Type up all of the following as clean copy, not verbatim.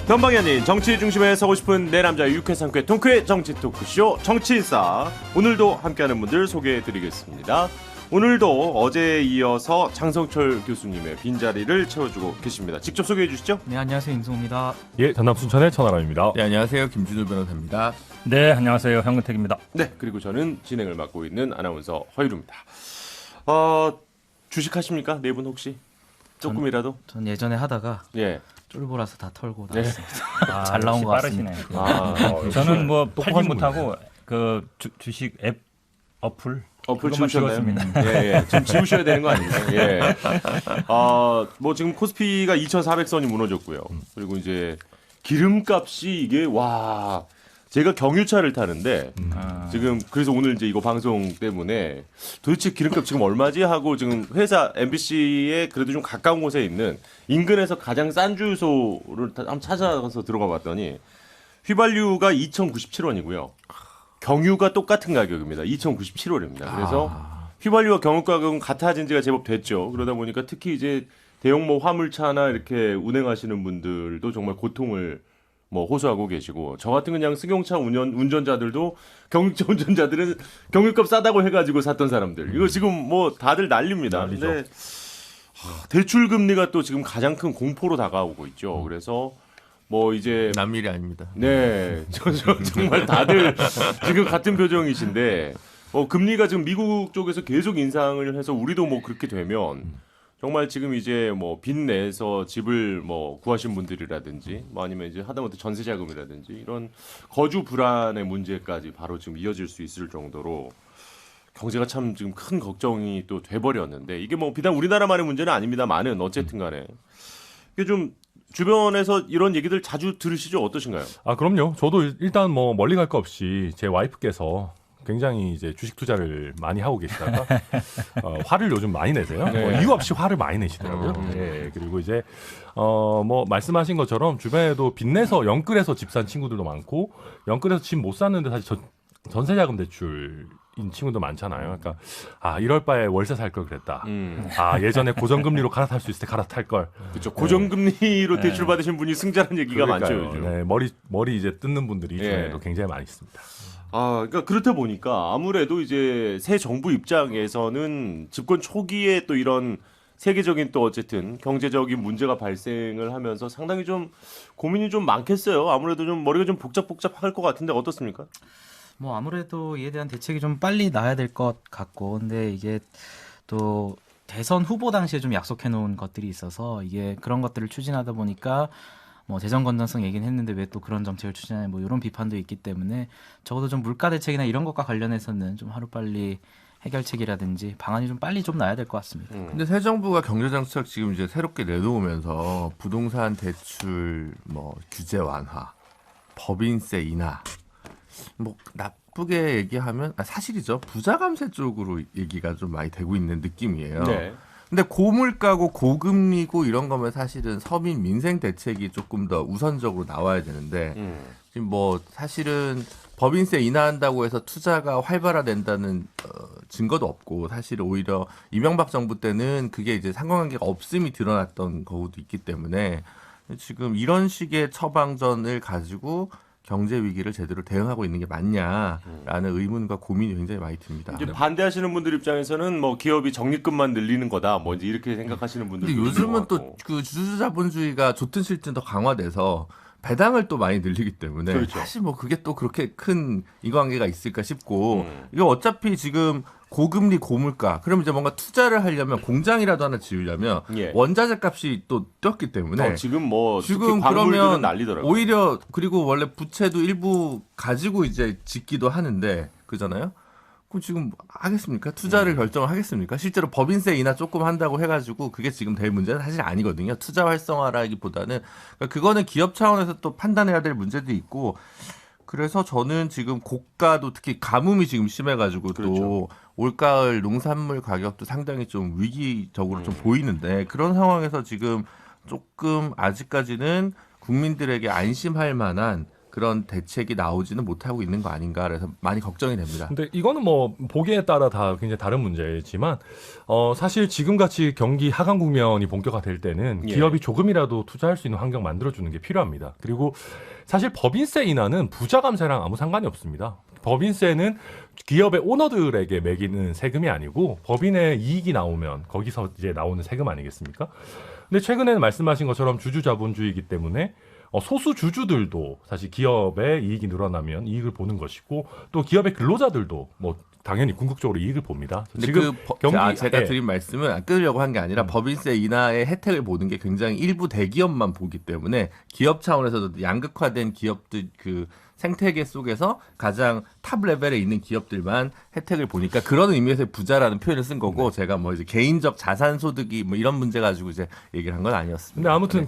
전방위원님 정치 중심에 서고 싶은 내 남자 유쾌 상쾌 통쾌 정치 토크쇼 정치인싸 오늘도 함께하는 분들 소개해드리겠습니다. 오늘도 어제에 이어서 장성철 교수님의 빈자리를 채워주고 계십니다. 직접 소개해 주시죠. 네, 안녕하세요. 임성우입니다. 예, 전남 순천의 천하람입니다. 네, 안녕하세요. 김준우 변호사입니다. 네, 안녕하세요. 현근택입니다. 네, 그리고 저는 진행을 맡고 있는 아나운서 허유루입니다. 주식하십니까? 네 분 혹시? 조금이라도? 전 예전에 하다가 예. 쫄보라서 다 털고 네. 나왔습니다. 잘 나온 것 같습니다. 저는 뭐 팔지 못하고 그 주식 앱 어플 지우셨나요? 예. 지금 지우셔야 되는 거 아닙니까? 예. 뭐 지금 코스피가 2,400선이 무너졌고요. 그리고 이제 기름값이 이게 와. 제가 경유차를 타는데 지금 그래서 오늘 이제 이거 방송 때문에 도대체 기름값 지금 얼마지 하고 지금 회사 MBC에 그래도 좀 가까운 곳에 있는 인근에서 가장 싼 주유소를 한번 찾아가서 들어가 봤더니 휘발유가 2,097원이고요. 경유가 똑같은 가격입니다. 2,097원입니다. 그래서 휘발유와 경유 가격은 같아진 지가 제법 됐죠. 그러다 보니까 특히 이제 대형 뭐 화물차나 이렇게 운행하시는 분들도 정말 고통을 뭐 호소하고 계시고 저 같은 그냥 승용차 운전자들도 경유차 운전자들은 경유값 싸다고 해가지고 샀던 사람들 이거 지금 뭐 다들 난립니다. 근데 대출 금리가 또 지금 가장 큰 공포로 다가오고 있죠. 그래서 뭐 이제 남일이 아닙니다. 네, 정말 다들 지금 같은 표정이신데 금리가 지금 미국 쪽에서 계속 인상을 해서 우리도 뭐 그렇게 되면. 정말 지금 이제 뭐 빚 내서 집을 뭐 구하신 분들이라든지 뭐 아니면 이제 하다못해 전세 자금이라든지 이런 거주 불안의 문제까지 바로 지금 이어질 수 있을 정도로 경제가 참 지금 큰 걱정이 또 돼버렸는데 이게 뭐 비단 우리나라만의 문제는 아닙니다만은 어쨌든 간에 이게 좀 주변에서 이런 얘기들 자주 들으시죠? 어떠신가요? 그럼요. 저도 일단 뭐 멀리 갈 거 없이 제 와이프께서 굉장히 이제 주식 투자를 많이 하고 계시다가 화를 요즘 많이 내세요. 네. 이유 없이 화를 많이 내시더라고요. 네, 그리고 이제 뭐 말씀하신 것처럼 주변에도 빚내서 영끌해서 집 산 친구들도 많고 영끌해서 집 못 샀는데 사실 전세자금 대출인 친구도 많잖아요. 그러니까 이럴 바에 월세 살 걸 그랬다. 예전에 고정금리로 갈아탈 수 있을 때 갈아탈 걸. 그렇죠. 고정금리로 대출 받으신 분이 승자라는 얘기가 많죠 요즘. 네, 머리 이제 뜯는 분들이 주변에도 굉장히 많이 있습니다. 그러니까 그렇다 보니까 아무래도 이제 새 정부 입장에서는 집권 초기에 또 이런 세계적인 또 어쨌든 경제적인 문제가 발생을 하면서 상당히 좀 고민이 좀 많겠어요. 아무래도 좀 머리가 좀 복잡할 것 같은데 어떻습니까? 뭐 아무래도 이에 대한 대책이 좀 빨리 나야 될 것 같고, 근데 이게 또 대선 후보 당시에 좀 약속해 놓은 것들이 있어서 이게 그런 것들을 추진하다 보니까 뭐 재정 건전성 얘기는 했는데 왜 또 그런 정책을 추진하냐 뭐 이런 비판도 있기 때문에 적어도 좀 물가 대책이나 이런 것과 관련해서는 좀 하루빨리 해결책이라든지 방안이 좀 빨리 좀 나야 될 것 같습니다. 근데 새 정부가 경제 정책 지금 이제 새롭게 내놓으면서 부동산 대출 뭐 규제 완화, 법인세 인하, 뭐 나쁘게 얘기하면 사실이죠. 부자 감세 쪽으로 얘기가 좀 많이 되고 있는 느낌이에요. 네. 근데 고물가고 고금리고 이런 거면 사실은 서민 민생 대책이 조금 더 우선적으로 나와야 되는데 지금 뭐 사실은 법인세 인하한다고 해서 투자가 활발화된다는 증거도 없고 사실 오히려 이명박 정부 때는 그게 이제 상관관계가 없음이 드러났던 거도 있기 때문에 지금 이런 식의 처방전을 가지고 경제 위기를 제대로 대응하고 있는 게 맞냐라는 의문과 고민이 굉장히 많이 듭니다. 이제 반대하시는 분들 입장에서는 뭐 기업이 적립금만 늘리는 거다, 뭐 이제 이렇게 생각하시는 분들도 근데 요즘은 또 그 주주자본주의가 좋든 싫든 더 강화돼서 배당을 또 많이 늘리기 때문에 그렇죠. 사실 뭐 그게 또 그렇게 큰 인과관계가 있을까 싶고 이거 어차피 지금 고금리 고물가 그럼 이제 뭔가 투자를 하려면 공장이라도 하나 지으려면 예. 원자재 값이 또 뛰었기 때문에 지금 뭐 지금 광물들은 난리더라고요. 오히려 그리고 원래 부채도 일부 가지고 이제 짓기도 하는데 그잖아요. 그럼 지금 하겠습니까? 투자를 결정을 하겠습니까? 실제로 법인세 인하 조금 한다고 해가지고 그게 지금 될 문제는 사실 아니거든요. 투자 활성화라기보다는 그러니까 그거는 기업 차원에서 또 판단해야 될 문제도 있고 그래서 저는 지금 고가도 특히 가뭄이 지금 심해가지고 그렇죠. 또 올가을 농산물 가격도 상당히 좀 위기적으로 좀 보이는데 그런 상황에서 지금 조금 아직까지는 국민들에게 안심할 만한 그런 대책이 나오지는 못하고 있는 거 아닌가 그래서 많이 걱정이 됩니다. 근데 이거는 뭐 보기에 따라 다 굉장히 다른 문제지만 사실 지금같이 경기 하강 국면이 본격화될 때는 예. 기업이 조금이라도 투자할 수 있는 환경 만들어주는 게 필요합니다. 그리고 사실 법인세 인하는 부자 감세랑 아무 상관이 없습니다. 법인세는 기업의 오너들에게 매기는 세금이 아니고 법인의 이익이 나오면 거기서 이제 나오는 세금 아니겠습니까? 근데 최근에는 말씀하신 것처럼 주주자본주의이기 때문에 소수 주주들도 사실 기업의 이익이 늘어나면 이익을 보는 것이고 또 기업의 근로자들도 뭐 당연히 궁극적으로 이익을 봅니다. 근데 지금 제가 예. 드린 말씀은 안 끊으려고 한 게 아니라 법인세 인하의 혜택을 보는 게 굉장히 일부 대기업만 보기 때문에 기업 차원에서도 양극화된 기업들 그 생태계 속에서 가장 탑 레벨에 있는 기업들만 혜택을 보니까 그런 의미에서 부자라는 표현을 쓴 거고 제가 뭐 이제 개인적 자산 소득이 뭐 이런 문제 가지고 이제 얘기를 한 건 아니었습니다. 근데 아무튼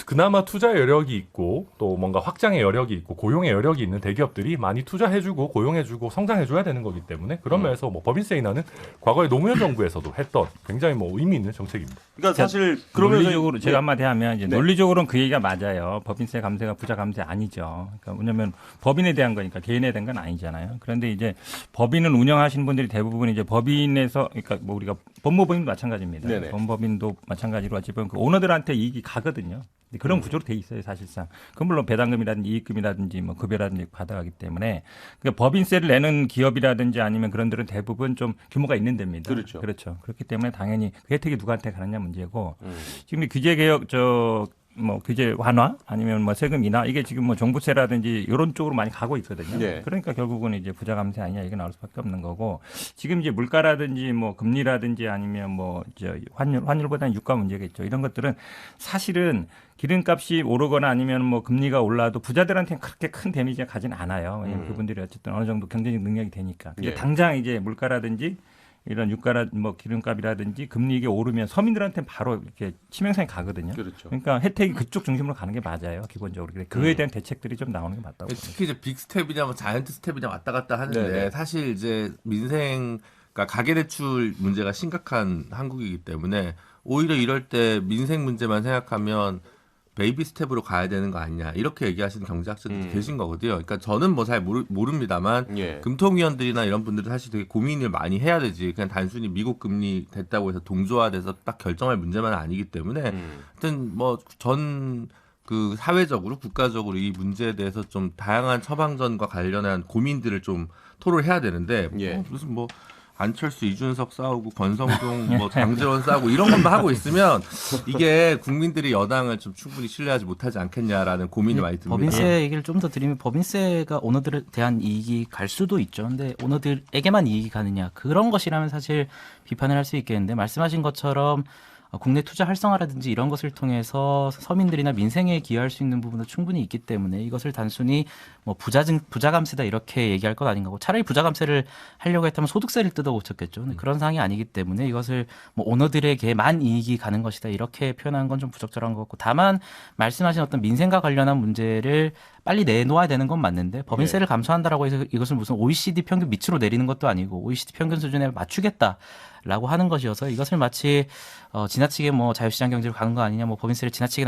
그나마 투자 여력이 있고 또 뭔가 확장의 여력이 있고 고용의 여력이 있는 대기업들이 많이 투자해주고 고용해주고 성장해줘야 되는 거기 때문에 그런 면에서 뭐 법인세 인하는 과거에 노무현 정부에서도 했던 굉장히 뭐 의미 있는 정책입니다. 그러니까 사실 그러면 논리적으로 제가 한마디 하면 이제 네. 논리적으로는 그 얘기가 맞아요. 법인세 감세가 부자 감세 아니죠. 그러니까 왜냐하면 법인에 대한 거니까 개인에 대한 건 아니잖아요. 그런데 이제 법인을 운영하시는 분들이 대부분 이제 법인에서 그러니까 뭐 우리가 법무법인도 마찬가지입니다. 네네. 법무법인도 마찬가지로 어찌보면 그 오너들한테 이익이 가거든요. 그런 구조로 돼 있어요, 사실상. 그 물론 배당금이라든지 이익금이라든지 뭐 급여라든지 받아가기 때문에 그러니까 법인세를 내는 기업이라든지 아니면 그런 데는 대부분 좀 규모가 있는 데입니다. 그렇죠. 그렇죠. 그렇기 때문에 당연히 그 혜택이 누구한테 가느냐 문제고 지금 이 규제 개혁 뭐 규제 완화 아니면 뭐 세금 인하 이게 지금 뭐 종부세라든지 이런 쪽으로 많이 가고 있거든요. 네. 그러니까 결국은 이제 부자 감세 아니냐 이게 나올 수밖에 없는 거고 지금 이제 물가라든지 뭐 금리라든지 아니면 뭐 저 환율보다는 유가 문제겠죠. 이런 것들은 사실은 기름값이 오르거나 아니면 뭐 금리가 올라도 부자들한테는 그렇게 큰 데미지가 가진 않아요. 왜냐하면 그분들이 어쨌든 어느 정도 경제적 능력이 되니까. 근데 예. 당장 이제 물가라든지 이런 유가라 뭐 기름값이라든지 금리 이게 오르면 서민들한테는 바로 이렇게 치명상이 가거든요. 그렇죠. 그러니까 혜택이 그쪽 중심으로 가는 게 맞아요, 기본적으로. 근데 그에 대한 대책들이 좀 나오는 게 맞다고. 특히 이제 빅 스텝이냐 뭐 자이언트 스텝이냐 왔다 갔다 하는데 네네. 사실 이제 민생 그러니까 가계대출 문제가 심각한 한국이기 때문에 오히려 이럴 때 민생 문제만 생각하면 베이비 스텝으로 가야 되는 거 아니냐 이렇게 얘기하시는 경제학자들도 계신 거거든요. 그러니까 저는 뭐 잘 모릅니다만 예. 금통위원들이나 이런 분들은 사실 되게 고민을 많이 해야 되지. 그냥 단순히 미국 금리 됐다고 해서 동조화돼서 딱 결정할 문제만 아니기 때문에 하여튼 뭐 전 그 사회적으로 국가적으로 이 문제에 대해서 좀 다양한 처방전과 관련한 고민들을 좀 토로해야 되는데 예. 무슨 뭐 안철수, 이준석 싸우고 권성동, 뭐 장제원 싸우고 이런 것만 하고 있으면 이게 국민들이 여당을 좀 충분히 신뢰하지 못하지 않겠냐라는 고민이 많이 듭니다. 법인세 얘기를 좀 더 드리면 법인세가 오너들에 대한 이익이 갈 수도 있죠. 근데 오너들에게만 이익이 가느냐 그런 것이라면 사실 비판을 할 수 있겠는데 말씀하신 것처럼 국내 투자 활성화라든지 이런 것을 통해서 서민들이나 민생에 기여할 수 있는 부분도 충분히 있기 때문에 이것을 단순히 뭐 부자 감세다 이렇게 얘기할 건 아닌 거고 차라리 부자 감세를 하려고 했다면 소득세를 뜯어 고쳤겠죠. 근데 그런 상황이 아니기 때문에 이것을 뭐 오너들에게만 이익이 가는 것이다 이렇게 표현하는 건 좀 부적절한 것 같고 다만 말씀하신 어떤 민생과 관련한 문제를 빨리 내놓아야 되는 건 맞는데 법인세를 감소한다라고 해서 이것을 무슨 OECD 평균 밑으로 내리는 것도 아니고 OECD 평균 수준에 맞추겠다라고 하는 것이어서 이것을 마치 지나치게 뭐 자유시장 경제로 가는 거 아니냐, 뭐 법인세를 지나치게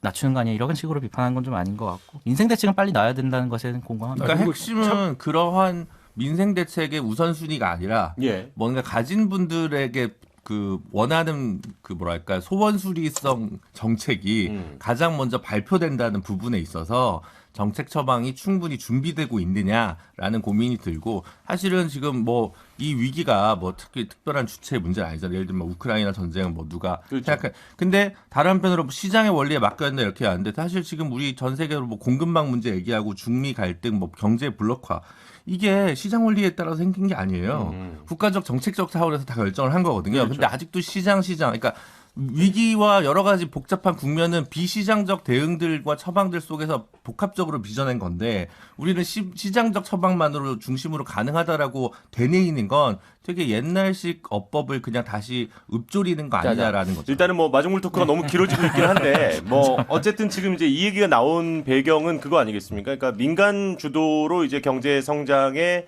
낮추는 거 아니냐 이런 식으로 비판하는 건 좀 아닌 것 같고 인생 대책은 빨리 나와야 된다는 것에는 공감합니다. 그러니까 핵심은 그러한 민생 대책의 우선순위가 아니라 예. 뭔가 가진 분들에게 그 원하는 그 뭐랄까 소원수리성 정책이 가장 먼저 발표된다는 부분에 있어서 정책 처방이 충분히 준비되고 있느냐라는 고민이 들고 사실은 지금 뭐 이 위기가 뭐 특별한 주체의 문제는 아니잖아요. 예를 들면 뭐 우크라이나 전쟁은 뭐 누가 그렇죠. 생각해. 근데 다른 한편으로 시장의 원리에 맡겨야 된다 이렇게 하는데 사실 지금 우리 전 세계로 뭐 공급망 문제 얘기하고 중미 갈등 뭐 경제 블록화 이게 시장 원리에 따라서 생긴 게 아니에요. 국가적 정책적 차원에서 다 결정을 한 거거든요. 그렇죠. 근데 아직도 시장 그러니까 위기와 여러 가지 복잡한 국면은 비시장적 대응들과 처방들 속에서 복합적으로 빚어낸 건데 우리는 시장적 처방만으로 중심으로 가능하다라고 되뇌이는 건 되게 옛날식 어법을 그냥 다시 읊조리는 거 아니냐라는 거죠. 일단은 뭐 마중물 토크가 너무 길어지고 있긴 한데 뭐 어쨌든 지금 이제 이 얘기가 나온 배경은 그거 아니겠습니까? 그러니까 민간 주도로 이제 경제 성장에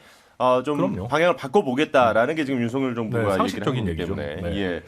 좀 그럼요. 방향을 바꿔보겠다라는 게 지금 윤석열 정부가 네, 얘기를 상식적인 하고 있기 얘기죠. 때문에 네. 예.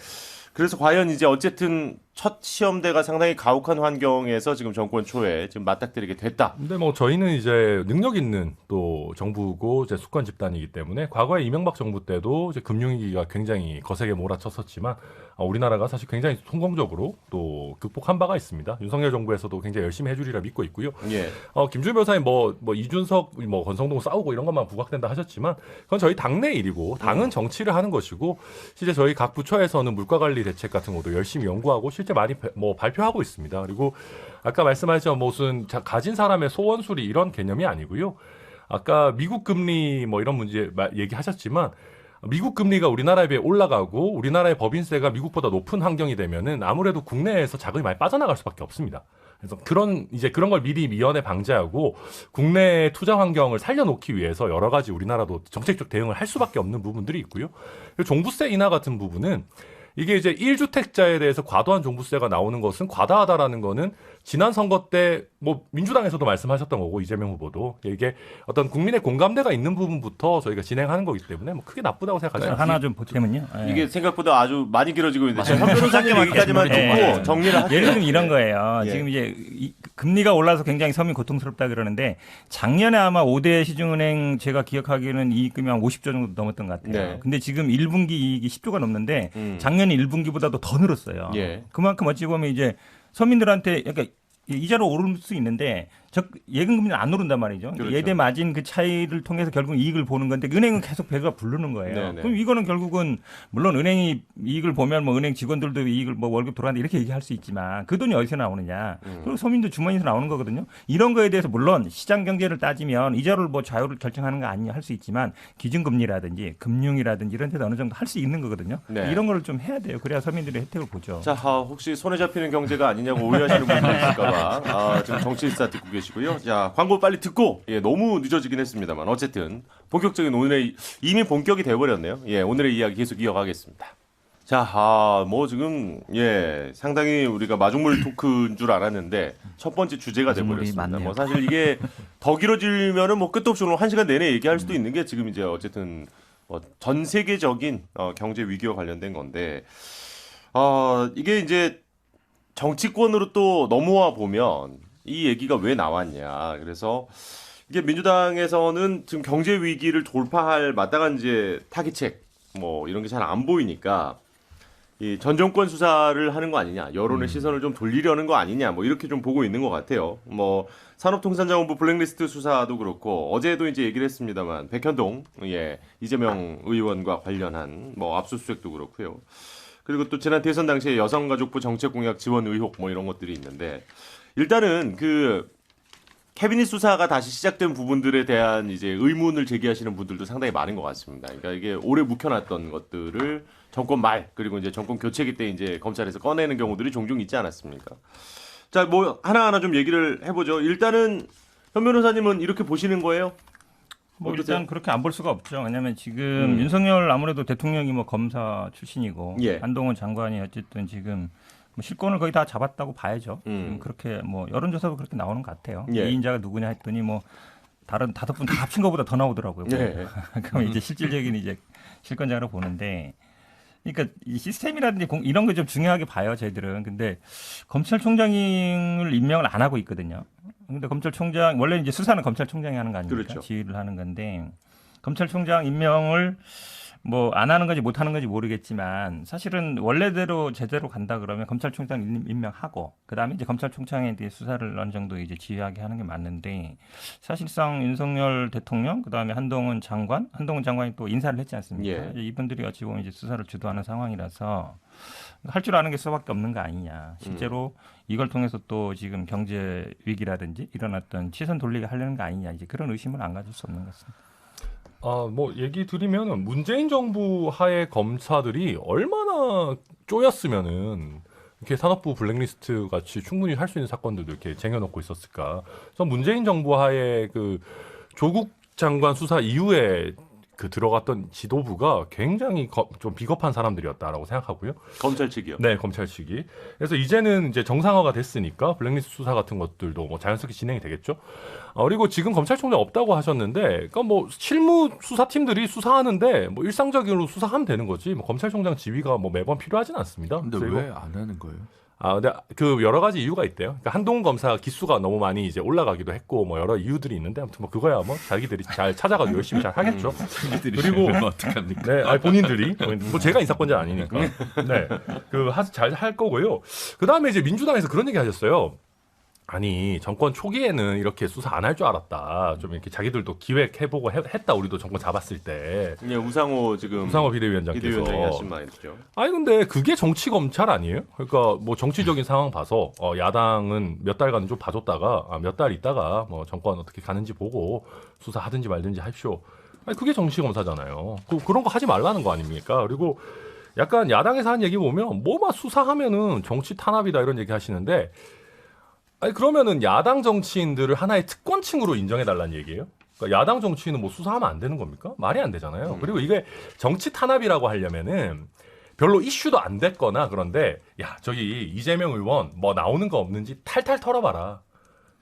그래서 과연 이제 어쨌든 첫 시험대가 상당히 가혹한 환경에서 지금 정권 초에 지금 맞닥뜨리게 됐다. 근데 뭐 저희는 이제 능력 있는 또 정부고 이제 수권 집단이기 때문에 과거에 이명박 정부 때도 이제 금융위기가 굉장히 거세게 몰아쳤었지만 우리나라가 사실 굉장히 성공적으로 또 극복한 바가 있습니다. 윤석열 정부에서도 굉장히 열심히 해주리라 믿고 있고요. 예. 김준일 변호사님 뭐 이준석 뭐 권성동 싸우고 이런 것만 부각된다 하셨지만 그건 저희 당내 일이고 당은 정치를 하는 것이고 실제 저희 각 부처에서는 물가 관리 대책 같은 것도 열심히 연구하고 실제 많이 뭐 발표하고 있습니다. 그리고 아까 말씀하신 무슨 가진 사람의 소원수리 이런 개념이 아니고요. 아까 미국 금리 뭐 이런 문제 얘기하셨지만 미국 금리가 우리나라에 비해 올라가고 우리나라의 법인세가 미국보다 높은 환경이 되면은 아무래도 국내에서 자금이 많이 빠져나갈 수밖에 없습니다. 그래서 그런 걸 미리 미연에 방지하고 국내 투자 환경을 살려놓기 위해서 여러 가지 우리나라도 정책적 대응을 할 수밖에 없는 부분들이 있고요. 그리고 종부세 인하 같은 부분은 이게 이제 1주택자에 대해서 과도한 종부세가 나오는 것은 과다하다라는 거는 지난 선거 때 뭐 민주당에서도 말씀하셨던 거고 이재명 후보도 이게 어떤 국민의 공감대가 있는 부분부터 저희가 진행하는 거기 때문에 뭐 크게 나쁘다고 생각하지 않습니다. 하나 좀 보태면요. 이게 생각보다 아주 많이 길어지고 있는데 현 변호사님 얘기까지만 듣고 예. 정리를 할게요. 예를 들면 이런 거예요. 예. 지금 이제 금리가 올라서 굉장히 서민 고통스럽다 그러는데 작년에 아마 5대 시중은행 제가 기억하기에는 이익금이 한 50조 정도 넘었던 것 같아요. 네. 근데 지금 1분기 이익이 10조가 넘는데 작년 1분기보다도 더 늘었어요. 예. 그만큼 어찌 보면 이제 서민들한테 약간 이자로 오를 수 있는데 예금금리는 안 오른단 말이죠. 그렇죠. 예대 마진 그 차이를 통해서 결국 이익을 보는 건데 은행은 계속 배가 부르는 거예요. 네네. 그럼 이거는 결국은 물론 은행이 이익을 보면 뭐 은행 직원들도 이익을 뭐 월급 돌아간다 이렇게 얘기할 수 있지만 그 돈이 어디서 나오느냐. 그리고 서민도 주머니에서 나오는 거거든요. 이런 거에 대해서 물론 시장 경제를 따지면 이자를 뭐 자유를 결정하는 거 아니냐 할 수 있지만 기준금리라든지 금융이라든지 이런 데도 어느 정도 할 수 있는 거거든요. 네. 이런 거를 좀 해야 돼요. 그래야 서민들이 혜택을 보죠. 자, 혹시 손에 잡히는 경제가 아니냐고 오해하시는 분들 있을까봐 지금 정치일사 듣고 계시고요. 자, 광고 빨리 듣고 너무 늦어지긴 했습니다만 어쨌든 본격적인 오늘의 이미 본격이 돼버렸네요. 오늘의 이야기 계속 이어가겠습니다. 자, 뭐 지금 상당히 우리가 마중물 토크인 줄 알았는데 첫 번째 주제가 마중물이 돼버렸습니다. 많네요. 뭐 사실 이게 더 길어지면은 뭐 끝도 없이 오늘 1시간 내내 얘기할 수도 있는 게 지금 이제 어쨌든 전 세계적인 경제 위기와 관련된 건데 이게 이제 정치권으로 또 넘어와 보면 이 얘기가 왜 나왔냐. 그래서 이게 민주당에서는 지금 경제 위기를 돌파할 마땅한 이제 타깃책 뭐 이런 게 잘 안 보이니까 이 전 정권 수사를 하는 거 아니냐, 여론의 시선을 좀 돌리려는 거 아니냐, 뭐 이렇게 좀 보고 있는 것 같아요. 뭐 산업통상자원부 블랙리스트 수사도 그렇고 어제도 이제 얘기를 했습니다만 백현동 이재명 의원과 관련한 뭐 압수수색도 그렇고요. 그리고 또 지난 대선 당시에 여성가족부 정책공약 지원 의혹 뭐 이런 것들이 있는데 일단은 그 캐비닛 수사가 다시 시작된 부분들에 대한 이제 의문을 제기하시는 분들도 상당히 많은 것 같습니다. 그러니까 이게 오래 묵혀놨던 것들을 정권 말 그리고 이제 정권 교체기 때 이제 검찰에서 꺼내는 경우들이 종종 있지 않았습니까? 자, 뭐 하나하나 좀 얘기를 해보죠. 일단은 현 변호사님은 이렇게 보시는 거예요? 뭐 어떠세요? 일단 그렇게 안 볼 수가 없죠. 왜냐하면 지금 윤석열 아무래도 대통령이 뭐 검사 출신이고 한동훈 장관이 어쨌든 지금 뭐 실권을 거의 다 잡았다고 봐야죠. 지금 그렇게 뭐 여론조사도 그렇게 나오는 것 같아요. 이인자가 누구냐 했더니 뭐 다른 5분 다 합친 것보다 더 나오더라고요. 그럼 이제 실질적인 이제 실권자로 보는데. 그러니까 이 시스템이라든지 이런 거 좀 중요하게 봐요, 저희들은. 근데 검찰총장을 임명을 안 하고 있거든요. 근데 검찰총장 원래 이제 수사는 검찰총장이 하는 거 아닙니까? 그렇죠. 지휘를 하는 건데 검찰총장 임명을 뭐 안 하는 건지 못 하는 건지 모르겠지만 사실은 원래대로 제대로 간다 그러면 검찰총장 임명하고 그다음에 이제 검찰총장에 대해 수사를 어느 정도 이제 지휘하게 하는 게 맞는데 사실상 윤석열 대통령 그다음에 한동훈 장관이 또 인사를 했지 않습니까? 이분들이 어찌 보면 이제 수사를 주도하는 상황이라서 할 줄 아는 게 수밖에 없는 거 아니냐. 실제로 이걸 통해서 또 지금 경제 위기라든지 일어났던 시선 돌리게 하려는 거 아니냐. 이제 그런 의심을 안 가질 수 없는 것 같습니다. 뭐 얘기 드리면은 문재인 정부 하에 검사들이 얼마나 쪼였으면은 이렇게 산업부 블랙리스트 같이 충분히 할 수 있는 사건들도 이렇게 쟁여놓고 있었을까. 그래서 문재인 정부 하에 그 조국 장관 수사 이후에 그 들어갔던 지도부가 굉장히 좀 비겁한 사람들이었다라고 생각하고요. 검찰 측이요? 네, 검찰 측이. 그래서 이제는 이제 정상화가 됐으니까 블랙리스트 수사 같은 것들도 뭐 자연스럽게 진행이 되겠죠. 그리고 지금 검찰총장 없다고 하셨는데, 그러니까 뭐 실무 수사팀들이 수사하는데 뭐 일상적으로 수사하면 되는 거지. 뭐 검찰총장 지위가 뭐 매번 필요하진 않습니다. 근데 왜 안 하는 거예요? 근데 그 여러 가지 이유가 있대요. 그러니까 한동훈 검사 기수가 너무 많이 이제 올라가기도 했고 뭐 여러 이유들이 있는데 아무튼 뭐 그거야 뭐 자기들이 잘 찾아가지고 열심히 잘 하겠죠. 그리고 어떡합니까? 네, 아니 본인들이 뭐 제가 인사권자 아니니까. 네, 그 잘 할 거고요. 그 다음에 이제 민주당에서 그런 얘기 하셨어요. 아니 정권 초기에는 이렇게 수사 안 할 줄 알았다. 좀 이렇게 자기들도 기획해보고 했다. 우리도 정권 잡았을 때. 예, 우상호 비대위원장께서 비대위원장이 하신 말이죠. 아니 근데 그게 정치 검찰 아니에요? 그러니까 뭐 정치적인 상황 봐서 야당은 몇 달간 좀 봐줬다가 몇 달 있다가 뭐 정권 어떻게 가는지 보고 수사하든지 말든지 하십시오. 아니 그게 정치 검사잖아요. 그런 거 하지 말라는 거 아닙니까? 그리고 약간 야당에서 한 얘기 보면 뭐만 수사하면은 정치 탄압이다 이런 얘기 하시는데. 아니 그러면은 야당 정치인들을 하나의 특권층으로 인정해달라는 얘기예요? 그러니까 야당 정치인은 뭐 수사하면 안 되는 겁니까? 말이 안 되잖아요. 그리고 이게 정치 탄압이라고 하려면은 별로 이슈도 안 됐거나 그런데 야 저기 이재명 의원 뭐 나오는 거 없는지 탈탈 털어봐라.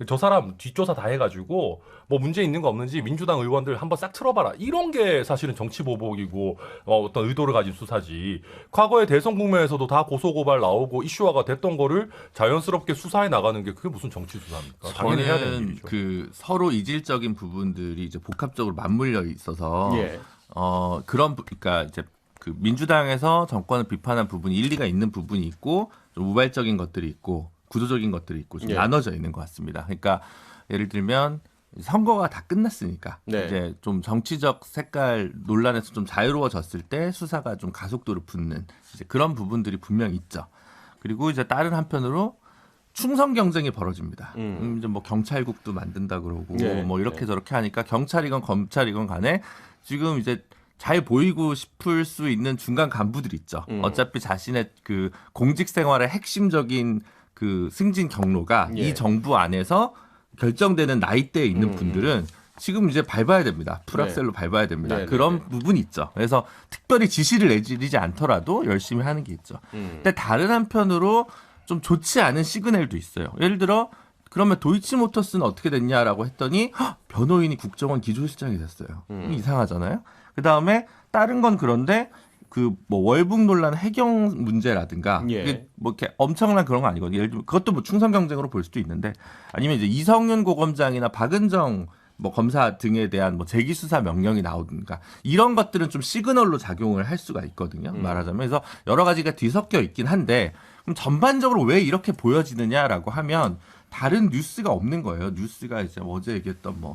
저 사람 뒷조사 다 해가지고 뭐 문제 있는 거 없는지 민주당 의원들 한번 싹 틀어봐라. 이런 게 사실은 정치 보복이고 어떤 의도를 가진 수사지. 과거에 대선 국면에서도 다 고소고발 나오고 이슈화가 됐던 거를 자연스럽게 수사해 나가는 게 그게 무슨 정치 수사입니까? 당연히 해야 되는 저는 일이죠. 그 서로 이질적인 부분들이 이제 복합적으로 맞물려 있어서 예. 그러니까 이제 그 민주당에서 정권을 비판한 부분이 일리가 있는 부분이 있고 좀 우발적인 것들이 있고 구조적인 것들이 있고 좀 예. 나눠져 있는 것 같습니다. 그러니까 예를 들면 선거가 다 끝났으니까 네. 이제 좀 정치적 색깔 논란에서 좀 자유로워졌을 때 수사가 좀 가속도를 붙는 이제 그런 부분들이 분명 있죠. 그리고 이제 다른 한편으로 충성 경쟁이 벌어집니다. 이제 뭐 경찰국도 만든다 그러고 네. 뭐 이렇게 네. 저렇게 하니까 경찰이건 검찰이건 간에 지금 이제 잘 보이고 싶을 수 있는 중간 간부들이 있죠. 어차피 자신의 그 공직 생활의 핵심적인 그 승진 경로가 예. 이 정부 안에서 결정되는 나이대에 있는 분들은 지금 이제 밟아야 됩니다. 풀악셀로 밟아야 됩니다. 네, 그런 네, 네. 부분이 있죠. 그래서 특별히 지시를 내리지 않더라도 열심히 하는 게 있죠. 근데 다른 한편으로 좀 좋지 않은 시그널도 있어요. 예를 들어 그러면 도이치모터스는 어떻게 됐냐라고 했더니 변호인이 국정원 기조실장이 됐어요. 이상하잖아요. 그 다음에 다른 건 그런데 그 뭐 월북 논란 해경 문제라든가 예. 이게 뭐 이렇게 엄청난 그런 거 아니거든요. 예를 들면 그것도 뭐 충성 경쟁으로 볼 수도 있는데 아니면 이제 이성윤 고검장이나 박은정 뭐 검사 등에 대한 뭐 재기 수사 명령이 나오든가 이런 것들은 좀 시그널로 작용을 할 수가 있거든요. 말하자면 그래서 여러 가지가 뒤섞여 있긴 한데 그럼 전반적으로 왜 이렇게 보여지느냐라고 하면 다른 뉴스가 없는 거예요. 뉴스가 이제 어제 얘기했던 뭐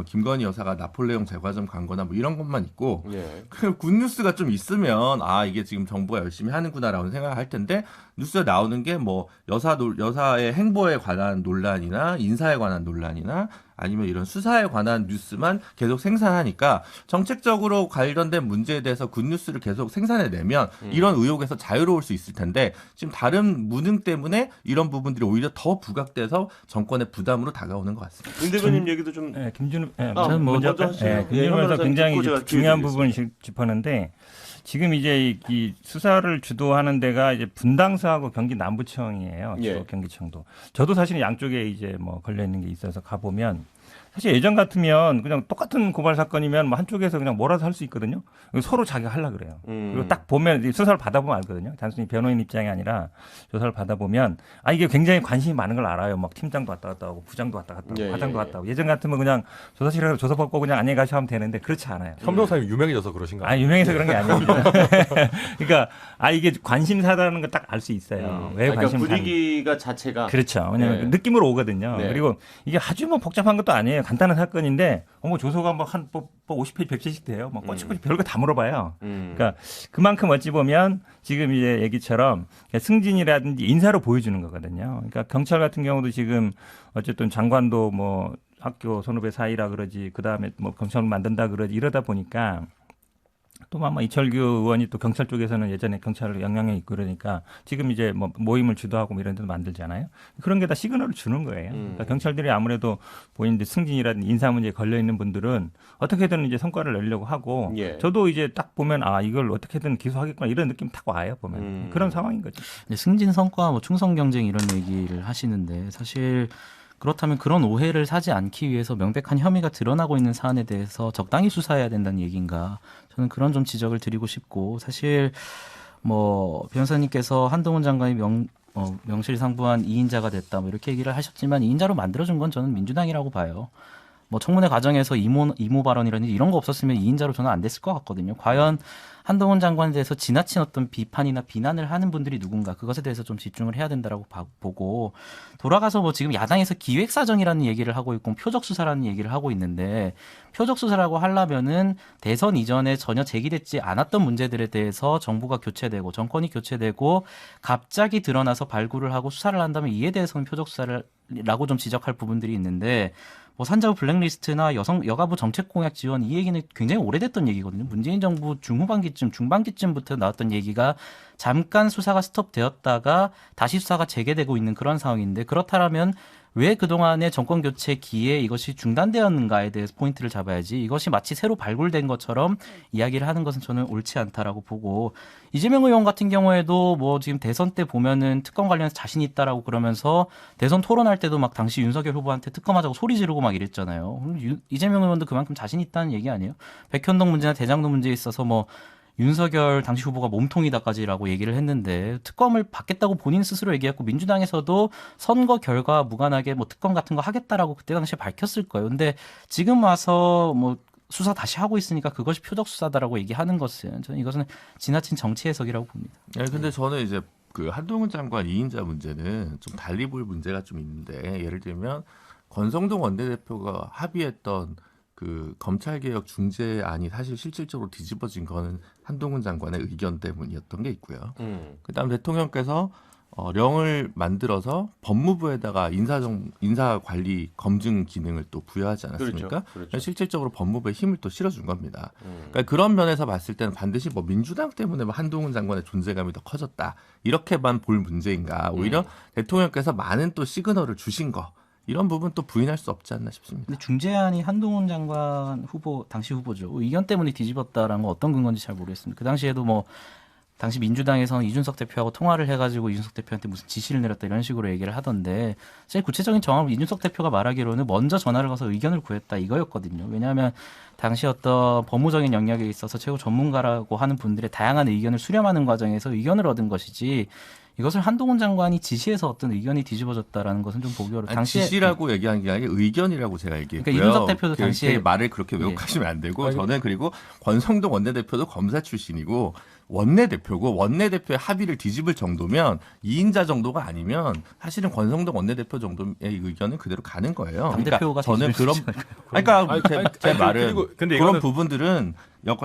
김건희 여사가 나폴레옹 제과점 간 거나 뭐 이런 것만 있고 예. 그 굿뉴스가 좀 있으면 아 이게 지금 정부가 열심히 하는구나라고 생각을 할 텐데 뉴스에 나오는 게 뭐 여사의 행보에 관한 논란이나 인사에 관한 논란이나 아니면 이런 수사에 관한 뉴스만 계속 생산하니까 정책적으로 관련된 문제에 대해서 굿뉴스를 계속 생산해내면 이런 의혹에서 자유로울 수 있을 텐데 지금 다른 무능 때문에 이런 부분들이 오히려 더 부각돼서 정권의 부담으로 다가오는 것 같습니다. 윤 대표님 얘기도 좀 네, 김준우 저는 뭐 먼저 하시죠. 김준우 예, 변호사 변호사님 굉장히 듣고 제가 중요한 기회 부분을 짚었는데 지금 이제 이 수사를 주도하는 데가 이제 분당서하고 경기 남부청이에요. 예. 주로 경기청도. 저도 사실 양쪽에 이제 뭐 걸려 있는 게 있어서 가보면 사실 예전 같으면 그냥 똑같은 고발 사건이면 뭐 한쪽에서 그냥 뭐라도 할 수 있거든요. 서로 자기가 하려고 그래요. 그리고 딱 보면 수사를 받아보면 알거든요. 단순히 변호인 입장이 아니라 조사를 받아보면 아 이게 굉장히 관심이 많은 걸 알아요. 막 팀장도 왔다 갔다 하고 부장도 왔다 갔다 하고 예, 과장도 예, 왔다 하고 예전 같으면 그냥 조사실에 조사 받고 그냥 안녕히 가셔 하면 되는데 그렇지 않아요. 현 변호사님 유명해져서 그러신가? 아 유명해서 그런 게 아닙니다. 그러니까 아 이게 관심사라는 걸 딱 알 수 있어요. 왜 그러니까 관심사? 분위기가 자체가 그렇죠. 왜냐면 네. 느낌으로 오거든요. 네. 그리고 이게 아주 뭐 복잡한 것도 아니에요. 간단한 사건인데 뭐 조서가 뭐한 50페이지 100페이지씩 돼요. 뭐 꼬치꼬치 별거 다 물어봐요. 그러니까 그만큼 어찌 보면 지금 이제 얘기처럼 승진이라든지 인사로 보여주는 거거든요. 그러니까 경찰 같은 경우도 지금 어쨌든 장관도 뭐 학교 선후배 사이라 그러지 그 다음에 뭐 경찰을 만든다 그러지 이러다 보니까 또 아마 이철규 의원이 또 경찰 쪽에서는 예전에 경찰을 영향력 있고 그러니까 지금 이제 뭐 모임을 주도하고 뭐 이런 데도 만들잖아요. 그런 게 다 시그널을 주는 거예요. 그러니까 경찰들이 아무래도 본인들 승진이라든지 인사 문제에 걸려 있는 분들은 어떻게든 이제 성과를 내려고 하고 예. 저도 이제 딱 보면 아 이걸 어떻게든 기소하겠구나 이런 느낌 딱 와요 보면 그런 상황인 거죠. 네, 승진 성과, 뭐 충성 경쟁 이런 얘기를 하시는데 사실 그렇다면 그런 오해를 사지 않기 위해서 명백한 혐의가 드러나고 있는 사안에 대해서 적당히 수사해야 된다는 얘기인가? 저는 그런 좀 지적을 드리고 싶고 사실 뭐 변호사님께서 한동훈 장관이 명실상부한 2인자가 됐다 뭐 이렇게 얘기를 하셨지만 2인자로 만들어준 건 저는 민주당이라고 봐요. 뭐 청문회 과정에서 이모 발언이라든지 이런 거 없었으면 2인자로 저는 안 됐을 것 같거든요. 과연 한동훈 장관에 대해서 지나친 어떤 비판이나 비난을 하는 분들이 누군가 그것에 대해서 좀 집중을 해야 된다라고 보고 돌아가서 뭐 지금 야당에서 기획사정이라는 얘기를 하고 있고 표적수사라는 얘기를 하고 있는데 표적수사라고 하려면은 대선 이전에 전혀 제기되지 않았던 문제들에 대해서 정부가 교체되고 정권이 교체되고 갑자기 드러나서 발굴을 하고 수사를 한다면 이에 대해서는 표적수사라고 좀 지적할 부분들이 있는데 뭐 산자부 블랙리스트나 여가부 정책 공약 지원 이 얘기는 굉장히 오래됐던 얘기거든요. 문재인 정부 중후반기쯤 중반기쯤부터 나왔던 얘기가 잠깐 수사가 스톱되었다가 다시 수사가 재개되고 있는 그런 상황인데 그렇다면 왜 그동안의 정권 교체 기에 이것이 중단되었는가에 대해서 포인트를 잡아야지 이것이 마치 새로 발굴된 것처럼 이야기를 하는 것은 저는 옳지 않다라고 보고 이재명 의원 같은 경우에도 뭐 지금 대선 때 보면은 특검 관련해서 자신 있다라고 그러면서 대선 토론할 때도 막 당시 윤석열 후보한테 특검하자고 소리 지르고 막 이랬잖아요. 이재명 의원도 그만큼 자신 있다는 얘기 아니에요? 백현동 문제나 대장동 문제에 있어서 뭐 윤석열 당시 후보가 몸통이다까지라고 얘기를 했는데 특검을 받겠다고 본인 스스로 얘기했고 민주당에서도 선거 결과 무관하게 뭐 특검 같은 거 하겠다라고 그때 당시에 밝혔을 거예요. 근데 지금 와서 뭐 수사 다시 하고 있으니까 그것이 표적 수사다라고 얘기하는 것은 저는 이것은 지나친 정치 해석이라고 봅니다. 네, 근데 저는 이제 그 한동훈 장관 2인자 문제는 좀 달리 볼 문제가 좀 있는데 예를 들면 권성동 원내대표가 합의했던 그 검찰개혁 중재안이 사실 실질적으로 뒤집어진 거는 한동훈 장관의 의견 때문이었던 게 있고요. 그다음 대통령께서 령을 만들어서 법무부에다가 인사관리 검증 기능을 또 부여하지 않았습니까? 그렇죠. 실질적으로 법무부에 힘을 또 실어준 겁니다. 그러니까 그런 면에서 봤을 때는 반드시 뭐 민주당 때문에 뭐 한동훈 장관의 존재감이 더 커졌다 이렇게만 볼 문제인가? 오히려 대통령께서 많은 또 시그널을 주신 거. 이런 부분 또 부인할 수 없지 않나 싶습니다. 근데 중재안이 한동훈 장관 후보 당시 후보죠. 의견 때문에 뒤집었다라는 건 어떤 근거인지 잘 모르겠습니다. 그 당시에도 뭐 당시 민주당에서는 이준석 대표하고 통화를 해가지고 이준석 대표한테 무슨 지시를 내렸다 이런 식으로 얘기를 하던데 사실 구체적인 정황을 이준석 대표가 말하기로는 먼저 전화를 걸어서 의견을 구했다 이거였거든요. 왜냐하면 당시 어떤 법무적인 영역에 있어서 최고 전문가라고 하는 분들의 다양한 의견을 수렴하는 과정에서 의견을 얻은 것이지 이것을 한동훈 장관이 지시해서 어떤 의견이 뒤집어졌다라는 것은 좀 보기 어렵다. 당시에 지시라고 얘기한 게 아니라 의견이라고 제가 얘기했고요. 그러니까 이준석 대표도 당시에 말을 그렇게 왜곡하시면 안 되고 저는 그리고 권성동 원내대표도 검사 출신이고 원내대표고 원내대표의 합의를 뒤집을 정도면 2인자 정도가 아니면 사실은 권성동 원내대표 정도의 의견은 그대로 가는 거예요. 당대표가 저는 그런 그러니까 제 말은 근데 그런 이거는- 부분들은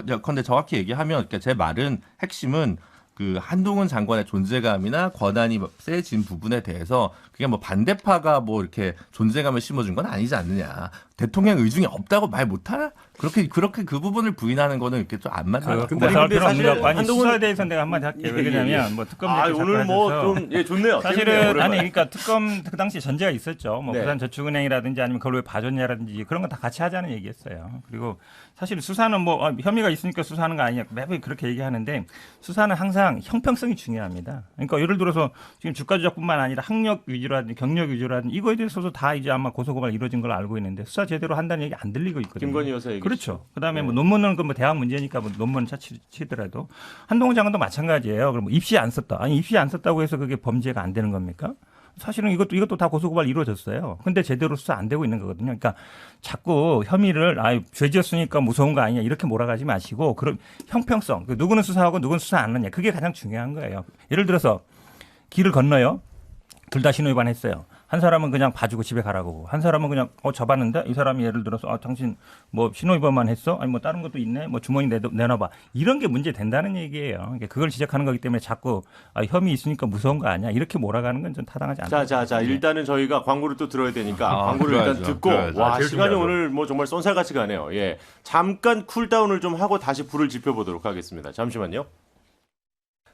예컨대 정확히 얘기하면 그러니까 제 말은 핵심은 그 한동훈 장관의 존재감이나 권한이 세진 부분에 대해서 그게 뭐 반대파가 뭐 이렇게 존재감을 심어준 건 아니지 않느냐. 대통령 의중이 없다고 말 못하나? 그렇게 그 부분을 부인하는 거는 이렇게 좀 안 맞는. 근데 사실 사실 아니 한동훈- 수사에 대해서 내가 한마디 할게요. 왜 그러냐면 뭐 특검 얘기 오늘 잠깐 뭐 하셔서 좀 좋네요. 재밌네요, 사실은 오랜만에. 아니 그러니까 특검 그 당시 전제가 있었죠. 뭐 네. 부산저축은행이라든지 아니면 그걸 왜 봐줬냐라든지 그런 거 다 같이 하자는 얘기했어요. 그리고 사실 수사는 뭐 혐의가 있으니까 수사하는 거 아니냐 매번 그렇게 얘기하는데 수사는 항상 형평성이 중요합니다. 그러니까 예를 들어서 지금 주가 조작뿐만 아니라 학력 위주라든지 경력 위주라든지 이거에 대해서도 다 이제 아마 고소고발 이루어진 걸로 알고 있는데 수사 제대로 한다는 얘기 안 들리고 있거든요. 김건희 여사 얘기. 그렇죠. 그다음에 뭐 논문은 그 뭐 대학 문제니까 뭐 논문 치더라도 한동훈 장관도 마찬가지예요. 그럼 뭐 입시 안 썼다. 아니 입시 안 썼다고 해서 그게 범죄가 안 되는 겁니까? 사실은 이것도 다 고소고발 이루어졌어요. 근데 제대로 수사 안 되고 있는 거거든요. 그러니까 자꾸 혐의를 죄 지었으니까 무서운 거 아니냐 이렇게 몰아가지 마시고 그런 형평성. 누구는 수사하고 누구는 수사 안 하느냐 그게 가장 중요한 거예요. 예를 들어서 길을 건너요. 둘 다 신호 위반했어요. 한 사람은 그냥 봐주고 집에 가라고. 한 사람은 그냥 잡았는데 이 사람이 예를 들어서 당신 뭐 신호 위반만 했어? 아니 뭐 다른 것도 있네? 뭐 주머니 내놔봐. 이런 게 문제 된다는 얘기예요. 그러니까 그걸 지적하는 거기 때문에 자꾸 혐의 있으니까 무서운 거 아니야? 이렇게 몰아가는 건 좀 타당하지 않다. 자, 일단은 저희가 광고를 또 들어야 되니까 광고를 들어야죠. 일단 듣고 들어야죠. 와, 제일 시간이 중요하죠. 오늘 뭐 정말 쏜살같이 가네요. 예. 잠깐 쿨다운을 좀 하고 다시 불을 지펴보도록 하겠습니다. 잠시만요.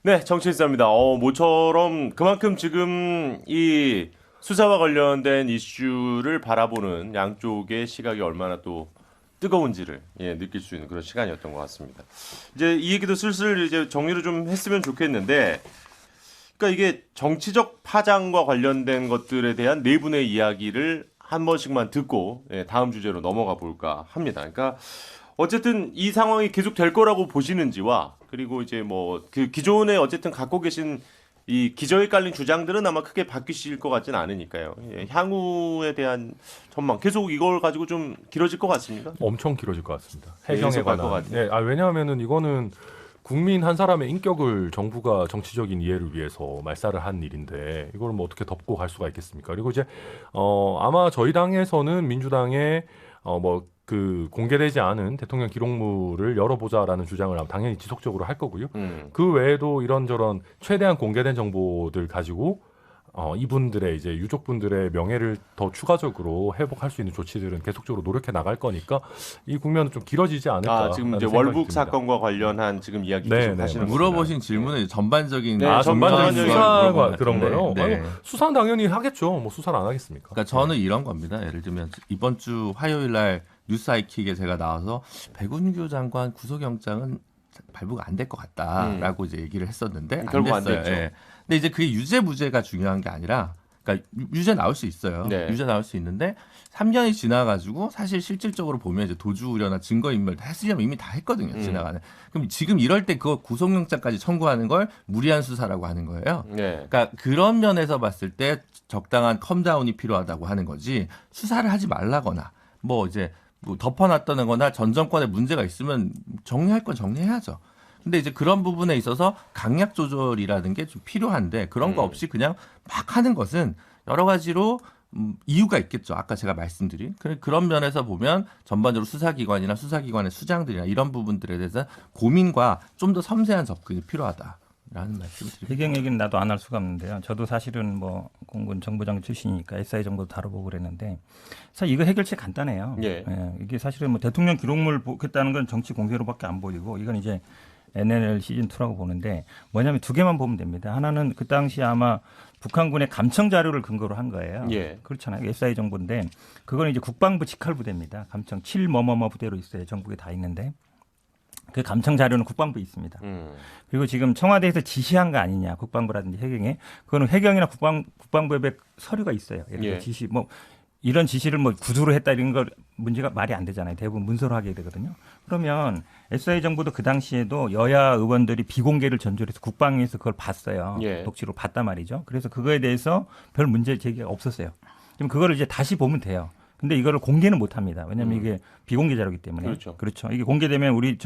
네, 정치인사입니다. 모처럼 그만큼 지금 이 수사와 관련된 이슈를 바라보는 양쪽의 시각이 얼마나 또 뜨거운지를 느낄 수 있는 그런 시간이었던 것 같습니다. 이제 이 얘기도 슬슬 이제 정리를 좀 했으면 좋겠는데, 그러니까 이게 정치적 파장과 관련된 것들에 대한 네 분의 이야기를 한 번씩만 듣고 다음 주제로 넘어가 볼까 합니다. 그러니까 어쨌든 이 상황이 계속 될 거라고 보시는지와 그리고 이제 뭐 그 기존에 어쨌든 갖고 계신 이 기저에 깔린 주장들은 아마 크게 바뀌실 것 같지는 않으니까요. 예, 향후에 대한 전망 계속 이걸 가지고 좀 길어질 것 같습니다. 엄청 길어질 것 같습니다. 계속 해경에 갈것 관한. 같아요. 네, 왜냐하면은 이거는 국민 한 사람의 인격을 정부가 정치적인 이해를 위해서 말살을 한 일인데 이걸 뭐 어떻게 덮고 갈 수가 있겠습니까? 그리고 이제 아마 저희 당에서는 민주당의 그 공개되지 않은 대통령 기록물을 열어보자라는 주장을 당연히 지속적으로 할 거고요. 그 외에도 이런저런 최대한 공개된 정보들 가지고 이분들의 이제 유족분들의 명예를 더 추가적으로 회복할 수 있는 조치들은 계속적으로 노력해 나갈 거니까 이 국면은 좀 길어지지 않을까. 지금 이제 월북 사건과 관련한 지금 이야기 계속 하시는 물어보신 질문은 전반적인 네, 전반적인 수사가 그런 거요. 네. 수사는 당연히 하겠죠. 뭐 수사를 안 하겠습니까? 그러니까 저는 이런 겁니다. 예를 들면 이번 주 화요일 날 뉴스아이킥에 제가 나와서 백운규 장관 구속영장은 발부가 안 될 것 같다라고 이제 얘기를 했었는데 결국 안 됐어요. 됐죠. 예. 근데 이제 그게 유죄 무죄가 중요한 게 아니라, 그러니까 유죄 나올 수 있어요. 네. 유죄 나올 수 있는데 3년이 지나가지고 사실 실질적으로 보면 이제 도주 우려나 증거 인멸 다 했으려면 이미 다 했거든요. 지나가는. 그럼 지금 이럴 때 그거 구속영장까지 청구하는 걸 무리한 수사라고 하는 거예요. 네. 그러니까 그런 면에서 봤을 때 적당한 컴다운이 필요하다고 하는 거지 수사를 하지 말라거나 뭐 이제 뭐 덮어놨다거나 전 정권에 문제가 있으면 정리할 건 정리해야죠. 근데 이제 그런 부분에 있어서 강약 조절이라는 게 좀 필요한데 그런 거 없이 그냥 막 하는 것은 여러 가지로 이유가 있겠죠. 아까 제가 말씀드린 그런 면에서 보면 전반적으로 수사기관이나 수사기관의 수장들이나 이런 부분들에 대해서 고민과 좀 더 섬세한 접근이 필요하다라는 말씀을 드립니다. 배경 얘기는 나도 안 할 수가 없는데요. 저도 사실은 뭐 공군 정보장 출신이니까 SI 정보도 다뤄보고 그랬는데 사실 이거 해결책 간단해요. 예. 이게 사실은 뭐 대통령 기록물 보겠다는 건 정치 공세로밖에 안 보이고 이건 이제 NNL 시즌 2라고 보는데 뭐냐면 두 개만 보면 됩니다. 하나는 그 당시 아마 북한군의 감청 자료를 근거로 한 거예요. 예. 그렇잖아요. SI 정보인데 그거는 이제 국방부 직할 부대입니다. 감청 7 뭐뭐뭐 부대로 있어요. 전국에 다 있는데 그 감청 자료는 국방부에 있습니다. 그리고 지금 청와대에서 지시한 거 아니냐, 국방부라든지 해경에 그거는 해경이나 국방부에 서류가 있어요. 예를 들어 예. 지시 뭐 이런 지시를 뭐 구두로 했다 이런 거 문제가 말이 안 되잖아요. 대부분 문서로 하게 되거든요. 그러면 SI 정부도 그 당시에도 여야 의원들이 비공개를 전제로 해서 국방위에서 그걸 봤어요. 예. 녹취로 봤단 말이죠. 그래서 그거에 대해서 별 문제 제기가 없었어요. 그럼 그거를 이제 다시 보면 돼요. 근데 이거를 공개는 못 합니다. 왜냐하면 이게 비공개 자료이기 때문에. 그렇죠. 이게 공개되면 우리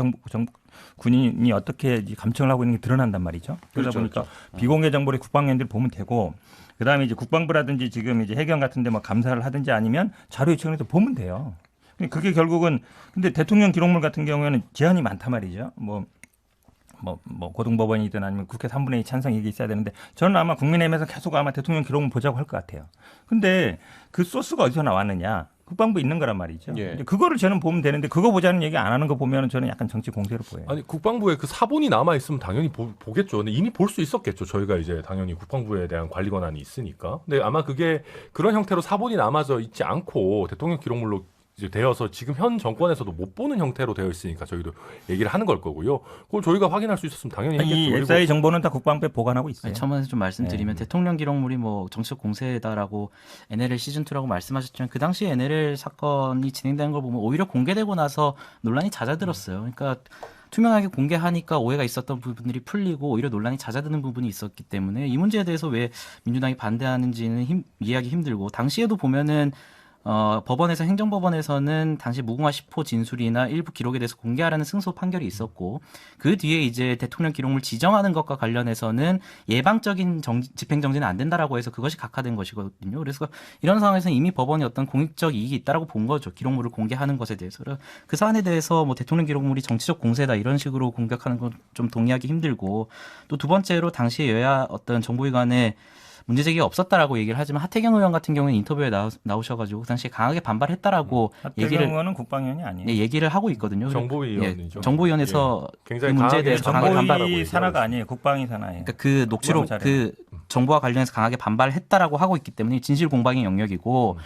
군인이 어떻게 이제 감청을 하고 있는 게 드러난단 말이죠. 그러다 그렇죠, 보니까 비공개 정보를 국방위원들이 보면 되고 그다음에 이제 국방부라든지 지금 이제 해경 같은데 뭐 감사를 하든지 아니면 자료 요청을 해서 보면 돼요. 그게 결국은 근데 대통령 기록물 같은 경우에는 제한이 많단 말이죠. 뭐 고등법원이든 아니면 국회 3분의 2 찬성 이게 있어야 되는데 저는 아마 국민의힘에서 계속 아마 대통령 기록물 보자고 할 것 같아요. 근데 그 소스가 어디서 나왔느냐? 국방부 있는 거란 말이죠. 예. 이제 그거를 저는 보면 되는데 그거 보자는 얘기 안 하는 거 보면 저는 약간 정치 공세로 보여요. 아니 국방부에 그 사본이 남아 있으면 당연히 보겠죠. 근데 이미 볼 수 있었겠죠. 저희가 이제 당연히 국방부에 대한 관리 권한이 있으니까. 근데 아마 그게 그런 형태로 사본이 남아져 있지 않고 대통령 기록물로 이제 되어서 지금 현 정권에서도 못 보는 형태로 되어 있으니까 저희도 얘기를 하는 걸 거고요. 그걸 저희가 확인할 수 있었으면 당연히 이 했겠죠. SI 정보는 다 국방부에 보관하고 있어요. 처음에 좀 말씀드리면 대통령 기록물이 뭐 정치적 공세다라고 NLL 시즌 2라고 말씀하셨지만 그 당시 NLL 사건이 진행되는 걸 보면 오히려 공개되고 나서 논란이 яз아들었어요. 그러니까 투명하게 공개하니까 오해가 있었던 부분들이 풀리고 오히려 논란이 잦아드는 부분이 있었기 때문에 이 문제에 대해서 왜 민주당이 반대하는지는 이해하기 힘들고 당시에도 보면은 법원에서 행정법원에서는 당시 무궁화 10호 진술이나 일부 기록에 대해서 공개하라는 승소 판결이 있었고 그 뒤에 이제 대통령 기록물 지정하는 것과 관련해서는 예방적인 집행정지는 안 된다라고 해서 그것이 각하된 것이거든요. 그래서 이런 상황에서는 이미 법원이 어떤 공익적 이익이 있다라고 본 거죠. 기록물을 공개하는 것에 대해서. 그 사안에 대해서 뭐 대통령 기록물이 정치적 공세다 이런 식으로 공격하는 건 좀 동의하기 힘들고 또 두 번째로 당시 여야 어떤 정보기관의 문제제기가 없었다라고 얘기를 하지만 하태경 의원 같은 경우는 인터뷰에 나오셔가지고 그 당시에 강하게 반발했다라고 하태경 의원은 국방위원이 아니에요. 얘기를 하고 있거든요. 정보위원이죠. 정보위원회에서 굉장히 그 문제에 강하게 대해서 강하게 반발하고 정보위 산하가 아니에요. 국방위 산하예요. 그러니까 그 녹취록 그 정보와 관련해서 강하게 반발했다라고 하고 있기 때문에 진실 공방의 영역이고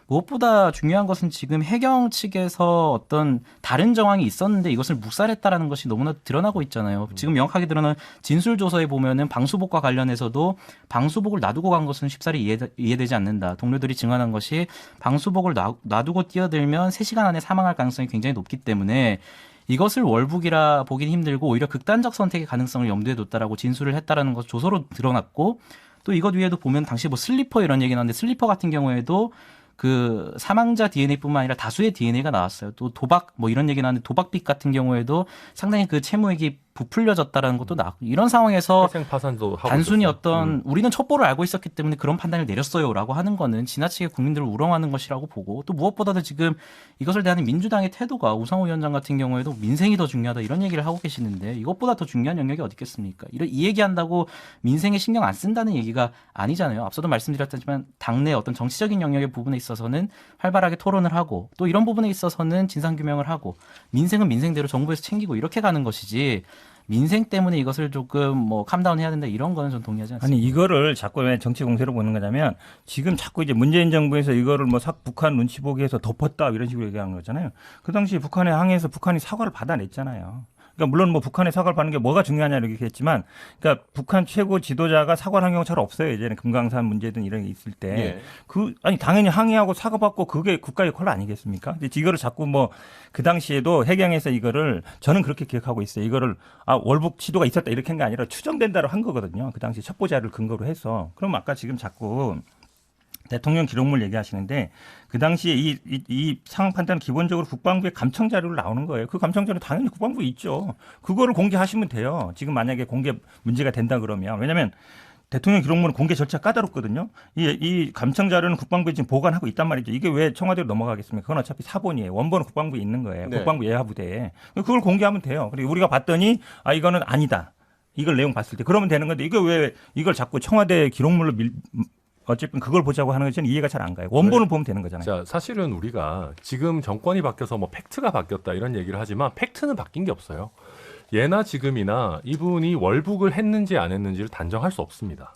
무엇보다 중요한 것은 지금 해경 측에서 어떤 다른 정황이 있었는데 이것을 묵살했다라는 것이 너무나 드러나고 있잖아요. 지금 명확하게 드러난 진술 조서에 보면은 방수복과 관련해서도 방수복을 놔두고 간 것은 쉽사리 이해되지 않는다. 동료들이 증언한 것이 방수복을 놔두고 뛰어들면 3시간 안에 사망할 가능성이 굉장히 높기 때문에 이것을 월북이라 보긴 힘들고 오히려 극단적 선택의 가능성을 염두에 뒀다라고 진술을 했다라는 것 조서로 드러났고 또 이것 위에도 보면 당시 뭐 슬리퍼 이런 얘기 나왔는데 슬리퍼 같은 경우에도 그 사망자 DNA뿐만 아니라 다수의 DNA가 나왔어요. 또 도박 뭐 이런 얘기 나왔는데 도박빚 같은 경우에도 상당히 그 채무액이 부풀려졌다라는 것도 나왔고 이런 상황에서 회생 파산도 하고 단순히 있었어요. 어떤 우리는 첩보를 알고 있었기 때문에 그런 판단을 내렸어요라고 하는 거는 지나치게 국민들을 우롱하는 것이라고 보고 또 무엇보다도 지금 이것을 대하는 민주당의 태도가 우상호 위원장 같은 경우에도 민생이 더 중요하다 이런 얘기를 하고 계시는데 이것보다 더 중요한 영역이 어디 있겠습니까? 이 얘기한다고 민생에 신경 안 쓴다는 얘기가 아니잖아요. 앞서도 말씀드렸지만 당내 어떤 정치적인 영역의 부분에 있어서는 활발하게 토론을 하고 또 이런 부분에 있어서는 진상규명을 하고 민생은 민생대로 정부에서 챙기고 이렇게 가는 것이지 민생 때문에 이것을 조금 뭐 캄다운 해야 된다 이런 거는 전 동의하지 않습니다. 아니 이거를 자꾸 왜 정치 공세로 보는 거냐면 지금 자꾸 이제 문재인 정부에서 이거를 뭐 북한 눈치 보기 위해서 덮었다 이런 식으로 얘기하는 거잖아요. 그 당시 북한에 항의해서 북한이 사과를 받아냈잖아요. 그러니까 물론 뭐 북한의 사과를 받는 게 뭐가 중요하냐 이렇게 했지만 그러니까 북한 최고 지도자가 사과를 한 경우가 잘 없어요. 예전에 금강산 문제든 이런 게 있을 때. 예. 아니 당연히 항의하고 사과받고 그게 국가의 콜 아니겠습니까? 근데 이거를 자꾸 뭐 그 당시에도 해경에서 이거를 저는 그렇게 기억하고 있어요. 이거를 월북 시도가 있었다 이렇게 한 게 아니라 추정된다로 한 거거든요. 그 당시 첩보 자료를 근거로 해서. 그럼 아까 지금 자꾸 대통령 기록물 얘기하시는데 그 당시에 이 상황 판단은 기본적으로 국방부의 감청 자료로 나오는 거예요. 그 감청 자료 당연히 국방부에 있죠. 그거를 공개하시면 돼요. 지금 만약에 공개 문제가 된다 그러면. 왜냐하면 대통령 기록물은 공개 절차 까다롭거든요. 이 감청 자료는 국방부에 지금 보관하고 있단 말이죠. 이게 왜 청와대로 넘어가겠습니까? 그건 어차피 사본이에요. 원본은 국방부에 있는 거예요. 네. 국방부 예하부대에. 그걸 공개하면 돼요. 그리고 우리가 봤더니 이거는 아니다. 이걸 내용 봤을 때 그러면 되는 건데 이거 왜 이걸 자꾸 청와대 기록물로 어쨌든 그걸 보자고 하는 것은 이해가 잘 안 가요. 원본을 보면 되는 거잖아요. 자, 사실은 우리가 지금 정권이 바뀌어서 뭐 팩트가 바뀌었다 이런 얘기를 하지만 팩트는 바뀐 게 없어요. 예나 지금이나 이분이 월북을 했는지 안 했는지를 단정할 수 없습니다.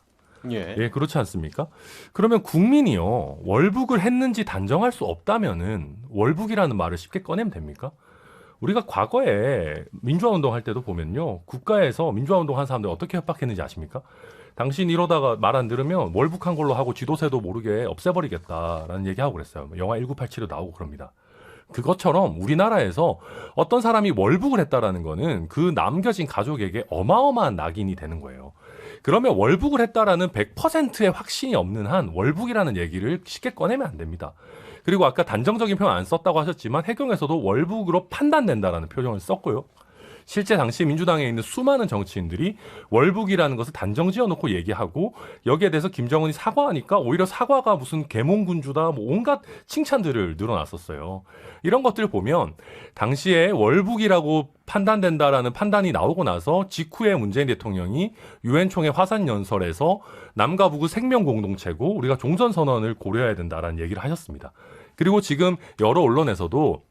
예, 그렇지 않습니까? 그러면 국민이요 월북을 했는지 단정할 수 없다면은 월북이라는 말을 쉽게 꺼내면 됩니까? 우리가 과거에 민주화 운동할 때도 보면요 국가에서 민주화 운동한 사람들 어떻게 협박했는지 아십니까? 당신 이러다가 말 안 들으면 월북한 걸로 하고 지도세도 모르게 없애버리겠다라는 얘기하고 그랬어요. 영화 1987도 나오고 그럽니다. 그것처럼 우리나라에서 어떤 사람이 월북을 했다라는 거는 그 남겨진 가족에게 어마어마한 낙인이 되는 거예요. 그러면 월북을 했다라는 100%의 확신이 없는 한 월북이라는 얘기를 쉽게 꺼내면 안 됩니다. 그리고 아까 단정적인 표현 안 썼다고 하셨지만 해경에서도 월북으로 판단된다라는 표현을 썼고요. 실제 당시 민주당에 있는 수많은 정치인들이 월북이라는 것을 단정 지어놓고 얘기하고 여기에 대해서 김정은이 사과하니까 오히려 사과가 무슨 계몽군주다 뭐 온갖 칭찬들을 늘어놨었어요. 이런 것들을 보면 당시에 월북이라고 판단된다라는 판단이 나오고 나서 직후에 문재인 대통령이 유엔 총회 화산 연설에서 남과 북의 생명 공동체고 우리가 종전선언을 고려해야 된다라는 얘기를 하셨습니다. 그리고 지금 여러 언론에서도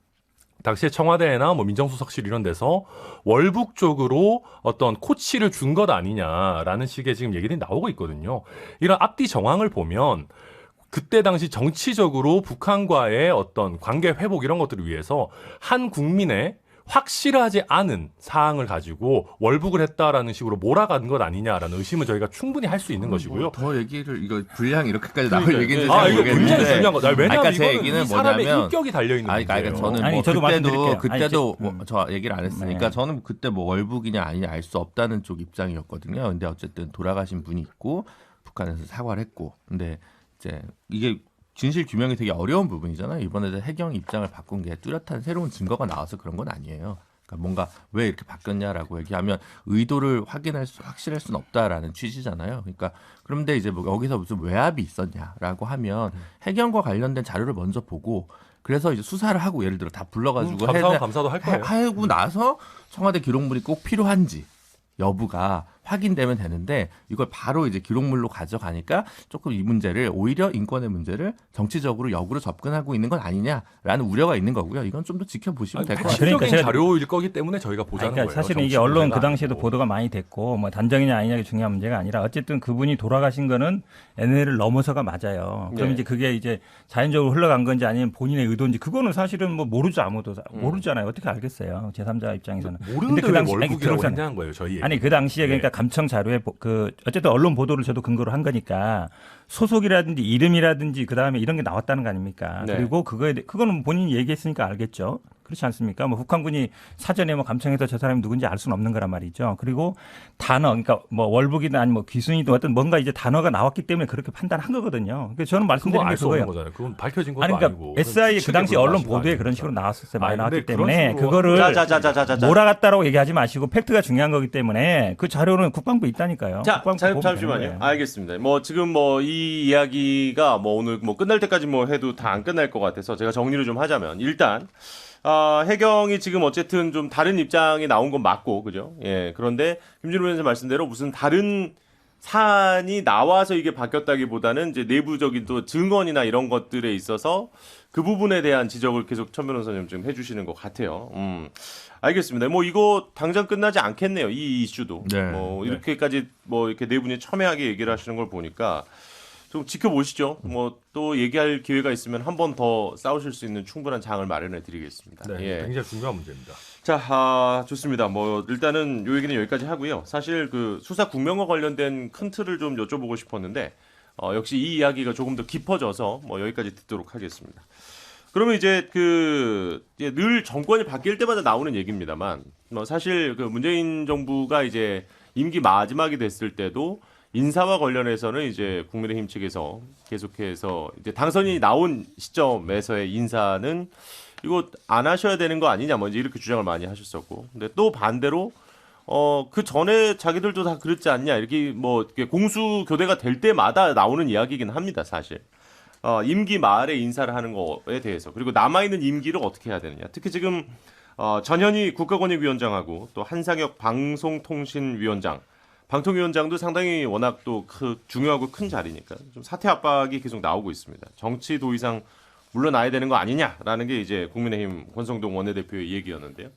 당시에 청와대나 뭐 민정수석실 이런 데서 월북 쪽으로 어떤 코치를 준 것 아니냐라는 식의 지금 얘기들이 나오고 있거든요. 이런 앞뒤 정황을 보면 그때 당시 정치적으로 북한과의 어떤 관계 회복 이런 것들을 위해서 한 국민의 확실하지 않은 사항을 가지고 월북을 했다라는 식으로 몰아간 것 아니냐라는 의심은 저희가 충분히 할 수 있는 것이고요. 더 얘기를 이거 분량 이렇게까지 나올 얘기인지 이거 잘 굉장히 모르겠는데. 중요한 거다. 왜냐하면 그러니까 제 이거는 얘기는 이 사람의 뭐냐면 인격이 달려 있는 그러니까 문제예요. 저는 아니, 뭐 저도 말씀드릴게요. 그때도 아니, 저 얘기를 안 했으니까 네. 저는 그때 뭐 월북이냐 아니냐 알 수 없다는 쪽 입장이었거든요. 근데 어쨌든 돌아가신 분이 있고 북한에서 사과를 했고, 근데 이제 이게 진실 규명이 되게 어려운 부분이잖아요. 이번에 해경 입장을 바꾼 게 뚜렷한 새로운 증거가 나와서 그런 건 아니에요. 그러니까 뭔가 왜 이렇게 바뀌었냐라고 얘기하면 의도를 확실할 수는 없다라는 취지잖아요. 그러니까 그런데 이제 뭐 여기서 무슨 외압이 있었냐라고 하면 해경과 관련된 자료를 먼저 보고 그래서 이제 수사를 하고 예를 들어 다 불러가지고 감사도 할 거예요. 하고 나서 청와대 기록물이 꼭 필요한지 여부가 확인되면 되는데 이걸 바로 이제 기록물로 가져가니까 조금 이 문제를 오히려 인권의 문제를 정치적으로 역으로 접근하고 있는 건 아니냐라는 우려가 있는 거고요. 이건 좀 더 지켜보시면 될 것 같아요. 그러니까 핵심적인 제가- 자료일 거기 때문에 저희가 보자는 그러니까 거예요. 사실은 이게 정치도 언론 그 제가 당시에도 아니고. 보도가 많이 됐고 뭐 단정이냐 아니냐가 중요한 문제가 아니라 어쨌든 그분이 돌아가신 거는 NL을 넘어서가 맞아요. 그럼 네. 이제 그게 이제 자연적으로 흘러간 건지 아니면 본인의 의도인지 그거는 사실은 뭐 모르죠. 아무도 모르잖아요. 어떻게 알겠어요. 제3자 입장에서는. 모르는데 그 왜 당시- 아니, 월북이라고 그렇잖아요. 했냐는 거예요. 저희 아니 그 당시에 그러니까 감청 자료에 그 어쨌든 언론 보도를 저도 근거로 한 거니까 소속이라든지 이름이라든지 그 다음에 이런 게 나왔다는 거 아닙니까? 네. 그리고 그거는 본인이 얘기했으니까 알겠죠. 그렇지 않습니까? 뭐 북한군이 사전에 뭐 감청해서 저 사람이 누군지 알 수는 없는 거란 말이죠. 그리고 단어, 그러니까 뭐 월북이든 아니면 뭐 귀순이든 어떤 뭔가 이제 단어가 나왔기 때문에 그렇게 판단한 거거든요. 그래서 저는 그거 말씀드린 게 알 수 없는 그거예요. 거잖아요. 그건 밝혀진 것도 아니, 그러니까 아니고. SI 그 당시 그건 언론 하신 거 보도에 아닙니까? 그런 식으로 나왔었어요. 많이 아니, 나왔기 근데 그런 때문에 식으로 그거를 자자자자자자. 몰아갔다라고 얘기하지 마시고 팩트가 중요한 거기 때문에 그 자료는 국방부에 있다니까요. 자, 국방부 보면 되는 잠시만요. 거예요. 알겠습니다. 뭐 지금 뭐 이 이야기가 뭐 오늘 뭐 끝날 때까지 뭐 해도 다 안 끝날 것 같아서 제가 정리를 좀 하자면 일단 해경이 지금 어쨌든 좀 다른 입장이 나온 건 맞고 그죠? 예. 그런데 김진우 변호사 말씀대로 무슨 다른 사안이 나와서 이게 바뀌었다기보다는 이제 내부적인 또 증언이나 이런 것들에 있어서 그 부분에 대한 지적을 계속 천 변호사님 지금 해주시는 것 같아요. 알겠습니다. 뭐 이거 당장 끝나지 않겠네요. 이 이슈도. 네. 뭐 이렇게까지 뭐 이렇게 네 분이 첨예하게 얘기를 하시는 걸 보니까 좀 지켜보시죠. 뭐 또 얘기할 기회가 있으면 한 번 더 싸우실 수 있는 충분한 장을 마련해 드리겠습니다. 네, 예. 굉장히 중요한 문제입니다. 자, 좋습니다. 뭐 일단은 요 얘기는 여기까지 하고요. 사실 그 수사 국면과 관련된 큰 틀을 좀 여쭤보고 싶었는데 역시 이 이야기가 조금 더 깊어져서 뭐 여기까지 듣도록 하겠습니다. 그러면 이제 늘 정권이 바뀔 때마다 나오는 얘기입니다만 사실 그 문재인 정부가 이제 임기 마지막이 됐을 때도 인사와 관련해서는 이제 국민의힘 측에서 계속해서 이제 당선이 나온 시점에서의 인사는 이거 안 하셔야 되는 거 아니냐 뭐 이제 이렇게 주장을 많이 하셨었고, 근데 또 반대로 그 전에 자기들도 다 그랬지 않냐 이렇게 뭐 이렇게 공수 교대가 될 때마다 나오는 이야기이긴 합니다 사실. 임기 말에 인사를 하는 거에 대해서, 그리고 남아 있는 임기를 어떻게 해야 되느냐. 특히 지금 전현희 국가권익위원장하고 또 한상혁 방송통신위원장, 방통위원장도 상당히 워낙 또 중요하고 큰 자리니까 좀 사퇴 압박이 계속 나오고 있습니다. 정치 도의상 물러나야 되는 거 아니냐라는 게 이제 국민의힘 권성동 원내대표의 얘기였는데요.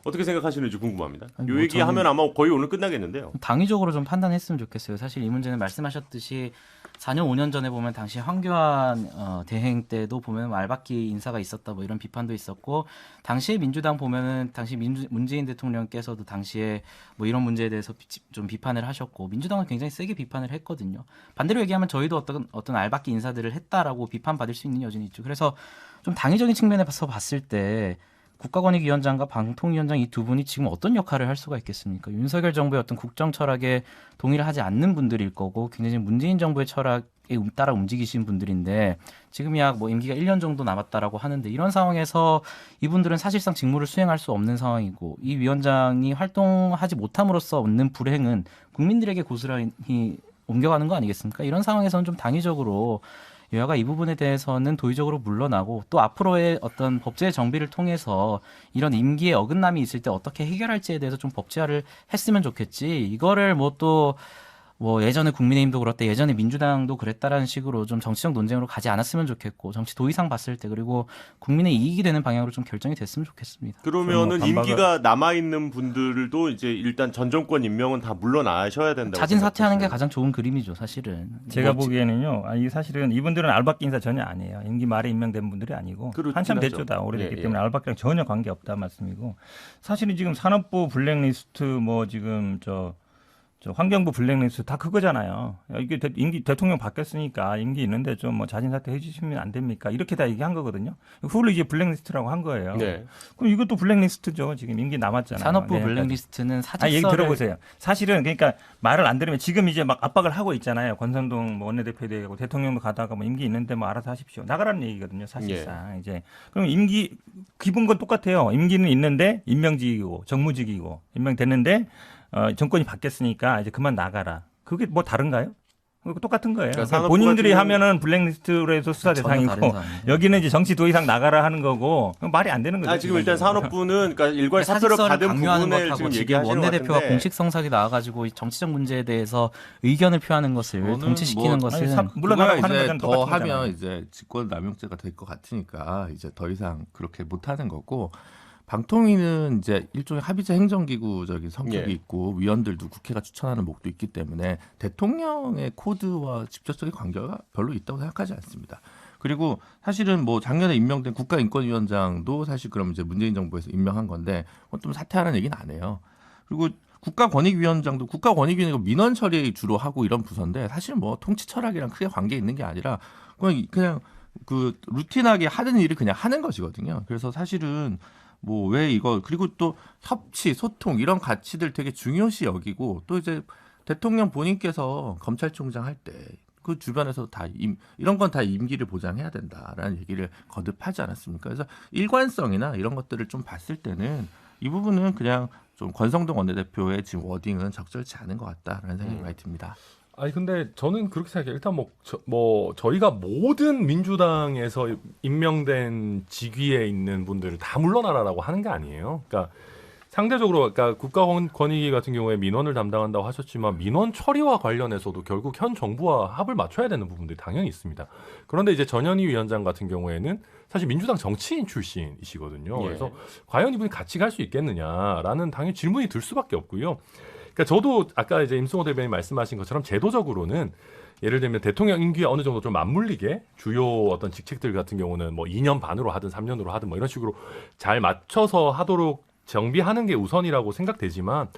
어떻게 생각하시는지 궁금합니다. 아니, 이 뭐 얘기하면 아마 거의 오늘 끝나겠는데요. 당위적으로 좀 판단했으면 좋겠어요. 사실 이 문제는 말씀하셨듯이 4년 5년 전에 보면 당시 황교안 대행 때도 보면 알박기 인사가 있었다 뭐 이런 비판도 있었고, 당시에 민주당 보면은 당시 문재인 대통령께서도 당시에 뭐 이런 문제에 대해서 좀 비판을 하셨고, 민주당은 굉장히 세게 비판을 했거든요. 반대로 얘기하면 저희도 어떤 알박기 인사들을 했다라고 비판받을 수 있는 여지는 있죠. 그래서 좀 당위적인 측면에서 봤을 때 국가권익위원장과 방통위원장 이 두 분이 지금 어떤 역할을 할 수가 있겠습니까? 윤석열 정부의 어떤 국정 철학에 동의를 하지 않는 분들일 거고, 굉장히 문재인 정부의 철학에 따라 움직이신 분들인데, 지금 약 뭐 임기가 1년 정도 남았다라고 하는데, 이런 상황에서 이분들은 사실상 직무를 수행할 수 없는 상황이고, 이 위원장이 활동하지 못함으로써 얻는 불행은 국민들에게 고스란히 옮겨가는 거 아니겠습니까? 이런 상황에서는 좀 당위적으로 여야가 이 부분에 대해서는 도의적으로 물러나고, 또 앞으로의 어떤 법제의 정비를 통해서 이런 임기에 어긋남이 있을 때 어떻게 해결할지에 대해서 좀 법제화를 했으면 좋겠지, 이거를 뭐 예전에 국민의힘도 그렇다, 예전에 민주당도 그랬다라는 식으로 좀 정치적 논쟁으로 가지 않았으면 좋겠고, 정치 도의상 봤을 때 그리고 국민의 이익이 되는 방향으로 좀 결정이 됐으면 좋겠습니다. 그러면은 반박을- 임기가 남아 있는 분들도 이제 일단 전 정권 임명은 다 물러나셔야 된다고. 자진 사퇴하는 게 생각하시나요? 가장 좋은 그림이죠, 사실은. 제가 뭐 보기에는요, 이 사실은 이분들은 알박기 인사 전혀 아니에요. 임기 말에 임명된 분들이 아니고 그렇긴 한참 하죠. 됐죠, 다 오래됐기 예, 예. 때문에 알박기랑 전혀 관계 없다 말씀이고, 사실은 지금 산업부 블랙리스트 뭐 지금 저 환경부 블랙리스트 다 그거잖아요. 이게 임기 대통령 바뀌었으니까 임기 있는데 좀 뭐 자진 사퇴 해주시면 안 됩니까? 이렇게 다 얘기한 거거든요. 그걸로 이제 블랙리스트라고 한 거예요. 네. 그럼 이것도 블랙리스트죠. 지금 임기 남았잖아요. 산업부 내년까지. 블랙리스트는 얘기 사직서를 들어보세요. 사실은 그러니까 말을 안 들으면 지금 이제 막 압박을 하고 있잖아요. 권선동 뭐 원내대표에 대하고 대통령도 가다가 뭐 임기 있는데 뭐 알아서 하십시오. 나가라는 얘기거든요. 사실상 이제 그럼 임기 기본 건 똑같아요. 임기는 있는데 임명직이고 정무직이고 임명됐는데 정권이 바뀌었으니까 이제 그만 나가라. 그게 뭐 다른가요? 그거 똑같은 거예요. 그러니까 그러니까 본인들이 산업부가 하면은 블랙리스트로 해서 수사 전혀 다른 대상이고 사안이죠. 여기는 이제 정치 도의상 나가라 하는 거고 말이 안 되는 거죠. 지금 일단 산업부는 그러니까 일괄 사표를 사직서를 받은 강요하는 부분을 것하고 지금 지금 얘기하시는 원내대표가 것 같은데. 공식 성사기 나와가지고 이 정치적 문제에 대해서 의견을 표하는 것을 저는 동치시키는 뭐- 것은 아니, 물러나라고 그거야 하는 이제 거는 더 똑같은 하면 거잖아요. 이제 직권남용죄가 될 것 같으니까 이제 더 이상 그렇게 못 하는 거고, 방통위는 이제 일종의 합의제 행정기구적인 성격이 예. 있고 위원들도 국회가 추천하는 목도 있기 때문에 대통령의 코드와 직접적인 관계가 별로 있다고 생각하지 않습니다. 그리고 사실은 뭐 작년에 임명된 국가인권위원장도 사실 그럼 이제 문재인 정부에서 임명한 건데 좀 사퇴하라는 얘기는 안 해요. 그리고 국가권익위원장도 국가권익위원회가 민원 처리 주로 하고 이런 부서인데, 사실 뭐 통치 철학이랑 크게 관계 있는 게 아니라 그냥 그 루틴하게 하는 일을 그냥 하는 것이거든요. 그래서 사실은 뭐 왜 이거 그리고 또 협치, 소통 이런 가치들 되게 중요시 여기고 또 이제 대통령 본인께서 검찰총장 할 때 그 주변에서 다 이런 건 다 임기를 보장해야 된다라는 얘기를 거듭하지 않았습니까? 그래서 일관성이나 이런 것들을 좀 봤을 때는 이 부분은 그냥 좀 권성동 원내대표의 지금 워딩은 적절치 않은 것 같다라는 생각이 많이 듭니다. 아니 근데 저는 그렇게 생각해요. 일단 뭐 저희가 모든 민주당에서 임명된 직위에 있는 분들을 다 물러나라라고 하는 게 아니에요. 그러니까 상대적으로 그러니까 국가권익위 같은 경우에 민원을 담당한다고 하셨지만 민원 처리와 관련해서도 결국 현 정부와 합을 맞춰야 되는 부분들이 당연히 있습니다. 그런데 이제 전현희 위원장 같은 경우에는 사실 민주당 정치인 출신이시거든요. 예. 그래서 과연 이분이 같이 갈 수 있겠느냐라는 당연히 질문이 들 수밖에 없고요. 그러니까 저도 아까 이제 임승호 대변인 말씀하신 것처럼 제도적으로는 예를 들면 대통령 임기에 어느 정도 좀 맞물리게 주요 어떤 직책들 같은 경우는 뭐 2년 반으로 하든 3년으로 하든 뭐 이런 식으로 잘 맞춰서 하도록 정비하는 게 우선이라고 생각되지만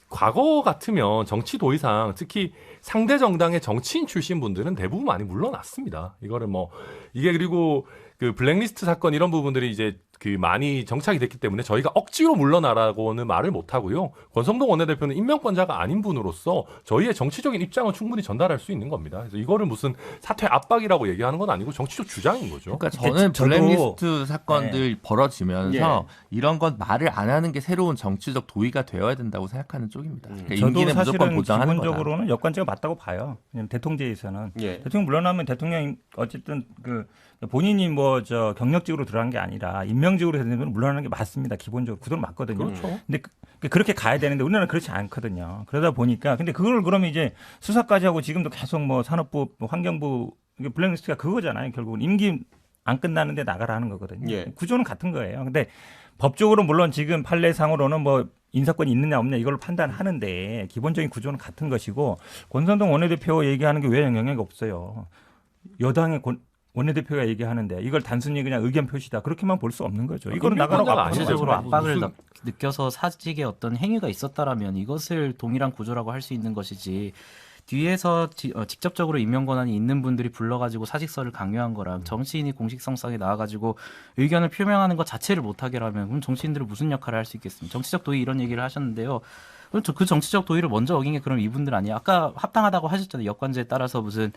과거 같으면 정치 도의상 특히 상대 정당의 정치인 출신 분들은 대부분 많이 물러났습니다. 이거를 뭐 이게 그리고 그 블랙리스트 사건 이런 부분들이 이제 그 많이 정착이 됐기 때문에 저희가 억지로 물러나라고는 말을 못 하고요. 권성동 원내대표는 임명권자가 아닌 분으로서 저희의 정치적인 입장을 충분히 전달할 수 있는 겁니다. 그래서 이거를 무슨 사퇴 압박이라고 얘기하는 건 아니고 정치적 주장인 거죠. 그러니까 저는 저도- 블랙리스트 사건들 벌어지면서 예. 이런 건 말을 안 하는 게 새로운 정치적 도의가 되어야 된다고 생각하는 쪽입니다. 그러니까 저도 임기는 무조건 사실은 보장하는 거다. 기본적으로는 여건제가 맞다고 봐요. 왜냐면 대통제에서는 예. 대통령 물러나면 대통령 어쨌든 그 본인이 뭐 저 경력직으로 들어간 게 아니라 임명직으로 되면 물러나는 게 맞습니다. 기본적으로 구도는 맞거든요. 그렇죠. 근데 그렇게 가야 되는데 우리나라는 그렇지 않거든요. 그러다 보니까 근데 그걸 그러면 이제 수사까지 하고 지금도 계속 뭐 산업부, 뭐 환경부 이게 블랙리스트가 그거잖아요. 결국은 임기 안 끝나는데 나가라 하는 거거든요. 예. 구조는 같은 거예요. 근데 법적으로 물론 지금 판례상으로는 뭐 인사권이 있느냐 없느냐 이걸 판단하는데 기본적인 구조는 같은 것이고 권성동 원내대표 얘기하는 게 왜 영향이 없어요. 여당의 원내대표가 얘기하는데 이걸 단순히 그냥 의견 표시다 그렇게만 볼 수 없는 거죠. 이거는 나가라고 임명권자가 압박하는 아니죠. 거죠. 실질적으로 압박을 무슨- 느껴서 사직의 어떤 행위가 있었다라면 이것을 동일한 구조라고 할 수 있는 것이지 뒤에서 직접적으로 임명 권한이 있는 분들이 불러가지고 사직서를 강요한 거랑 정치인이 공식성상에 나와가지고 의견을 표명하는 것 자체를 못하게 하면 그럼 정치인들은 무슨 역할을 할 수 있겠습니까? 정치적 도의 이런 얘기를 하셨는데요. 그럼 그 정치적 도의를 먼저 어긴 게 그럼 이분들 아니에요? 아까 합당하다고 하셨잖아요. 여권제에 따라서 무슨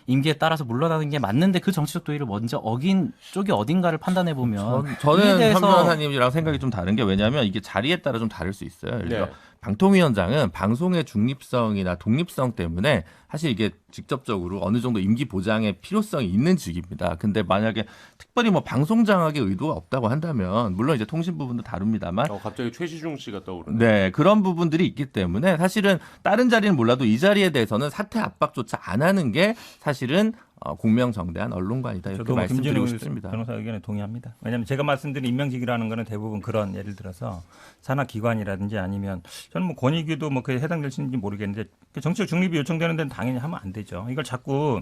임기에 따라서 물러나는 게 맞는데 그 정치적 도의를 먼저 어긴 쪽이 어딘가를 판단해 보면 이에 저는 대해서 현 변호사님이랑 생각이 좀 다른 게 왜냐하면 이게 자리에 따라 좀 다를 수 있어요. 예를 들어 네. 방통위원장은 방송의 중립성이나 독립성 때문에 사실 이게 직접적으로 어느 정도 임기 보장의 필요성이 있는 직입니다. 근데 만약에 특별히 뭐 방송 장악의 의도가 없다고 한다면 물론 이제 통신 부분도 다릅니다만 갑자기 최시중 씨가 떠오르네. 네, 그런 부분들이 있기 때문에 사실은 다른 자리는 몰라도 이 자리에 대해서는 사퇴 압박조차 안 하는 게 사실은 공명정대한 언론관이다 이렇게 저도 말씀드리고 김진우 싶습니다. 변호사 의견에 동의합니다. 왜냐하면 제가 말씀드린 임명직이라는 거는 대부분 그런 예를 들어서 산하기관이라든지 아니면 저는 뭐 권익위도 뭐 그에 해당될지는지 모르겠는데 정치적 중립이 요청되는 데는 당연히 하면 안 되죠. 이걸 자꾸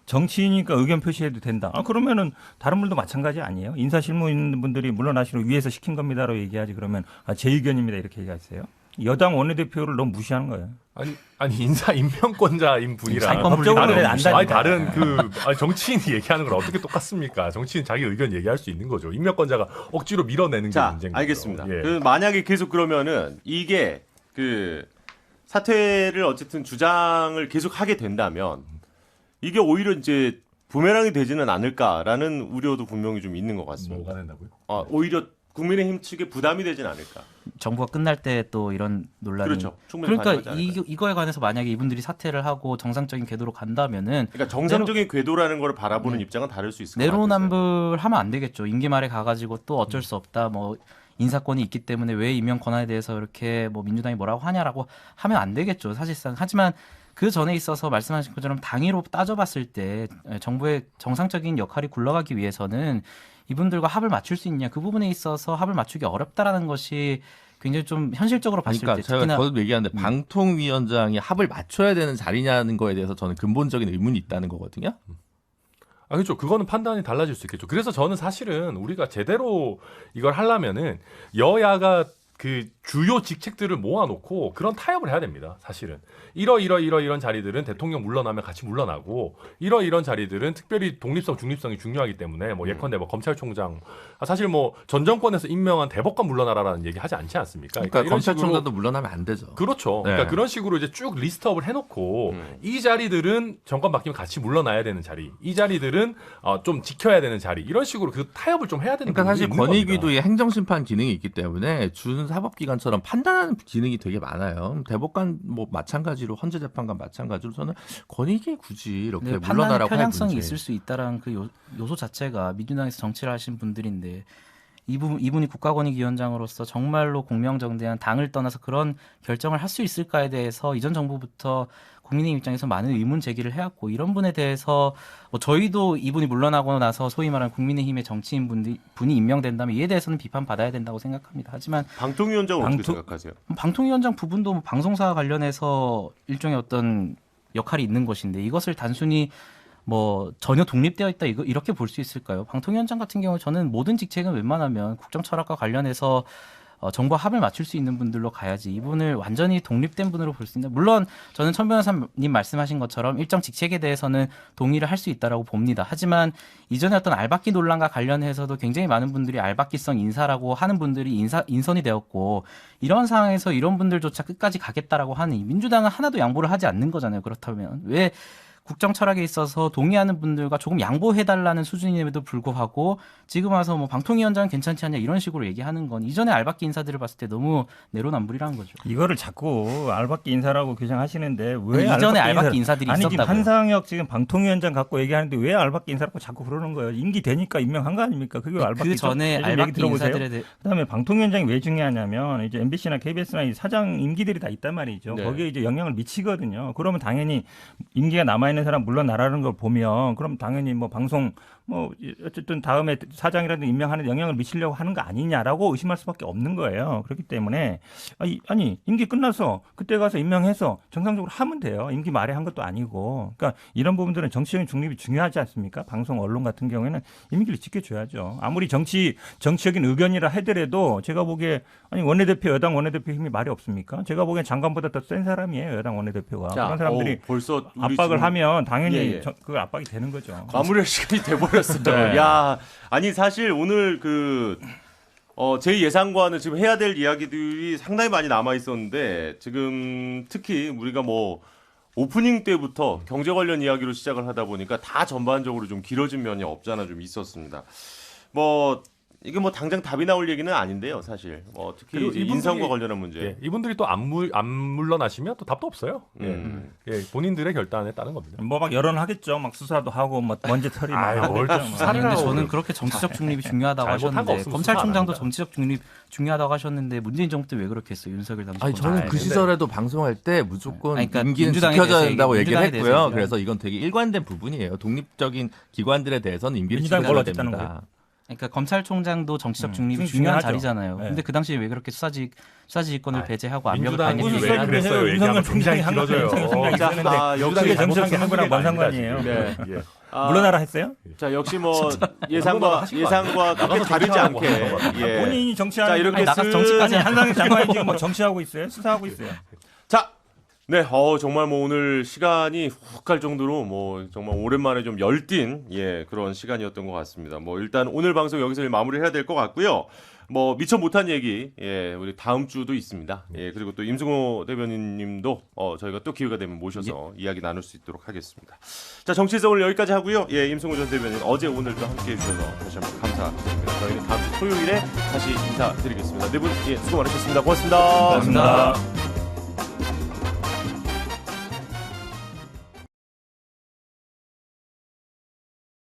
정치인이니까 의견 표시해도 된다. 그러면은 다른 분도 마찬가지 아니에요? 인사실무 있는 분들이 물러나시로 위에서 시킨 겁니다라고 얘기하지 그러면 제 의견입니다 이렇게 얘기하세요. 여당 원내대표를 너무 무시하는 거예요. 아니 인사 임명권자인 분이랑 사건 법적으로 다른 안다니까. 아니 다른 정치인이 얘기하는 걸 어떻게 똑같습니까? 정치인 자기 의견 얘기할 수 있는 거죠. 임명권자가 억지로 밀어내는 게 자, 문제인 거죠. 알겠습니다. 예. 그 만약에 계속 그러면은 이게 그 사퇴를 어쨌든 주장을 계속 하게 된다면 이게 오히려 이제 부메랑이 되지는 않을까라는 우려도 분명히 좀 있는 것 같습니다. 뭐가 된다고요? 오히려 국민의힘 측에 부담이 되진 않을까. 정부가 끝날 때 또 이런 논란이 그렇죠. 충분히 그러니까 가능하지 않을까요? 이거에 관해서 만약에 이분들이 사퇴를 하고 정상적인 궤도로 간다면은 그러니까 정상적인 궤도라는 걸 바라보는 입장은 다를 수 있을 것 같아요. 내로남불하면 안 되겠죠. 임기 말에 가가지고 또 어쩔 수 없다. 뭐 인사권이 있기 때문에 왜 임명 권한에 대해서 이렇게 뭐 민주당이 뭐라고 하냐라고 하면 안 되겠죠. 사실상 하지만 그 전에 있어서 말씀하신 것처럼 당위로 따져봤을 때 정부의 정상적인 역할이 굴러가기 위해서는 이분들과 합을 맞출 수 있냐 그 부분에 있어서 합을 맞추기 어렵다라는 것이 굉장히 좀 현실적으로 봤을 그러니까 때 제가 특히나 거듭 얘기하는데 방통위원장이 합을 맞춰야 되는 자리냐는 거에 대해서 저는 근본적인 의문이 있다는 거거든요. 그렇죠. 그거는 판단이 달라질 수 있겠죠. 그래서 저는 사실은 우리가 제대로 이걸 하려면은 여야가 그 주요 직책들을 모아놓고 그런 타협을 해야 됩니다. 사실은 이런 자리들은 대통령 물러나면 같이 물러나고 이런 자리들은 특별히 독립성, 중립성이 중요하기 때문에 뭐 예컨대 뭐 검찰총장 사실 뭐 전 정권에서 임명한 대법관 물러나라라는 얘기 하지 않지 않습니까? 그러니까 이런 검찰총장도 식으로 물러나면 안 되죠. 그렇죠. 네. 그러니까 그런 식으로 이제 쭉 리스트업을 해놓고 이 자리들은 정권 바뀌면 같이 물러나야 되는 자리, 이 자리들은 좀 지켜야 되는 자리 이런 식으로 그 타협을 좀 해야 되는. 그러니까 사실 부분이 있는 겁니다. 권익위도의 행정심판 기능이 있기 때문에 준사법기관처럼 판단하는 기능이 되게 많아요. 대법관 뭐 마찬가지로 헌재재판관 마찬가지로 저는 권익위 굳이 이렇게 네, 판단의 물러나라고 할 편향성이 문제. 있을 수 있다라는 그 요소 자체가 민주당에서 정치를 하신 분들인데 이분이 국가권익위원장으로서 정말로 공명정대한 당을 떠나서 그런 결정을 할 수 있을까에 대해서 이전 정부부터 국민의 입장에서 많은 의문 제기를 해왔고 이런 분에 대해서 뭐 저희도 이분이 물러나고 나서 소위 말하는 국민의힘의 정치인 분이 임명된다면 이에 대해서는 비판받아야 된다고 생각합니다. 하지만 방통위원장은 어떻게 방통- 생각하세요? 방통위원장 부분도 뭐 방송사와 관련해서 일종의 어떤 역할이 있는 것인데 이것을 단순히 뭐 전혀 독립되어 있다 이렇게 볼 수 있을까요? 방통위원장 같은 경우 저는 모든 직책은 웬만하면 국정 철학과 관련해서 정부와 합을 맞출 수 있는 분들로 가야지 이분을 완전히 독립된 분으로 볼 수 있는데 물론 저는 천 변호사님 말씀하신 것처럼 일정 직책에 대해서는 동의를 할 수 있다라고 봅니다. 하지만 이전에 어떤 알박기 논란과 관련해서도 굉장히 많은 분들이 알박기성 인사라고 하는 분들이 인선이 되었고 이런 상황에서 이런 분들조차 끝까지 가겠다라고 하니 민주당은 하나도 양보를 하지 않는 거잖아요. 그렇다면 왜 국정 철학에 있어서 동의하는 분들과 조금 양보해달라는 수준임에도 불구하고 지금 와서 뭐 방통위원장은 괜찮지 않냐 이런 식으로 얘기하는 건 이전에 알박기 인사들을 봤을 때 너무 내로남불이라는 거죠. 이거를 자꾸 알박기 인사라고 규정하시는데 왜 아니, 이전에 알박기 알박기 인사들이 아니 지금 있었다고요. 한상혁 지금 방통위원장 갖고 얘기하는데 왜 알박기 인사라고 자꾸 그러는 거예요? 임기 되니까 임명한 거 아닙니까? 그게 왜 알박기 그 전에 요즘 얘기 알박기 들어보세요. 인사들에 대해 그다음에 방통위원장이 왜 중요하냐면 이제 MBC나 KBS나 이 사장 임기들이 다 있단 말이죠. 네. 거기에 이제 영향을 미치거든요. 그러면 당연히 임기가 남아 있는 사람 물러나라는 걸 보면 그럼 당연히 뭐 방송 뭐 어쨌든 다음에 사장이라든 임명하는 영향을 미치려고 하는 거 아니냐라고 의심할 수밖에 없는 거예요. 그렇기 때문에 아니 임기 끝나서 그때 가서 임명해서 정상적으로 하면 돼요. 임기 말에 한 것도 아니고. 그러니까 이런 부분들은 정치적인 중립이 중요하지 않습니까? 방송 언론 같은 경우에는 임기를 지켜줘야죠. 아무리 정치적인 의견이라 하더라도 제가 보기에 아니 원내대표 여당 원내대표 힘이 말이 없습니까? 제가 보기엔 장관보다 더 센 사람이에요. 여당 원내대표가. 그런 사람들이 벌써 우리 압박을 지금 하면 당연히 예, 예. 그 압박이 되는 거죠. 마무리할 시간이 돼버렸어요. 네. 야, 아니 사실 오늘 제 예상과는 지금 해야 될 이야기들이 상당히 많이 남아 있었는데 지금 특히 우리가 뭐 오프닝 때부터 경제 관련 이야기로 시작을 하다 보니까 다 전반적으로 좀 길어진 면이 없잖아 좀 있었습니다. 뭐 이게 뭐 당장 답이 나올 얘기는 아닌데요, 사실. 특히 그리고 이제 이분들이- 인성과 관련한 문제. 예, 이분들이 또 안 물러나시면 또 답도 없어요. 예, 본인들의 결단에 따른 겁니다. 뭐 막 여론하겠죠. 막 수사도 하고 뭐 먼지 털이 막 아유, 뭘 하겠죠. 또 뭐. 수사를 아니, 근데 하라고 저는 그래요. 그렇게 정치적 중립이 중요하다고 잘못한 거 하셨는데 없으면 검찰총장도 수사 안 정치적 중립 중요하다고 하셨는데 문재인 정부 때 왜 그렇게 했어요? 윤석열 당시. 아니 저는 그 근데- 시절에도 방송할 때 무조건 아니, 그러니까 임기는 민주당에 지켜져야 대해서 된다고 얘기를 민주당에 대해서 했고요. 얘기를 그래서 이건 되게 일관된 부분이에요. 독립적인 기관들에 대해서는 임기를 민주당이 지켜줘야 뭘 어쨌다는 됩니다. 그러니까 검찰총장도 정치적 중립이 중요하죠. 중요한 자리잖아요. 네. 근데 그 당시에 왜 그렇게 수사지휘권을 배제하고 압력을 민주당이 가했는지 왜 얘기를 그랬어요? 윤석열 얘기하면 총장이 굉장히 한 거 길어져요. 생각이 자, 있었는데 역시 그게 정치적 잘못한 게 중립이랑 뭔 한두 개가 상관이에요? 아닙니다, 지금. 예. 물러나라 했어요? 자, 역시 뭐 예상과 그렇게 다르지 않게. 예. 본인이 정치하는 자, 이렇게 아니, 나가서 정치까지 아니, 한상혁 장관이 지금 뭐 정치하고 있어요? 수사하고 있어요? 자, 네, 정말 뭐 오늘 시간이 훅 갈 정도로 뭐 정말 오랜만에 좀 열띤 그런 시간이었던 것 같습니다. 뭐 일단 오늘 방송 여기서 마무리해야 될 것 같고요. 뭐 미처 못한 얘기 우리 다음 주도 있습니다. 그리고 또 임승호 대변인님도 저희가 또 기회가 되면 모셔서 이야기 나눌 수 있도록 하겠습니다. 자, 정치에서 오늘 여기까지 하고요. 임승호 전 대변인 어제 오늘 또 함께해 주셔서 다시 한번 감사드립니다. 저희는 다음 주 토요일에 다시 인사드리겠습니다. 네 분 수고 많으셨습니다. 고맙습니다. 고맙습니다.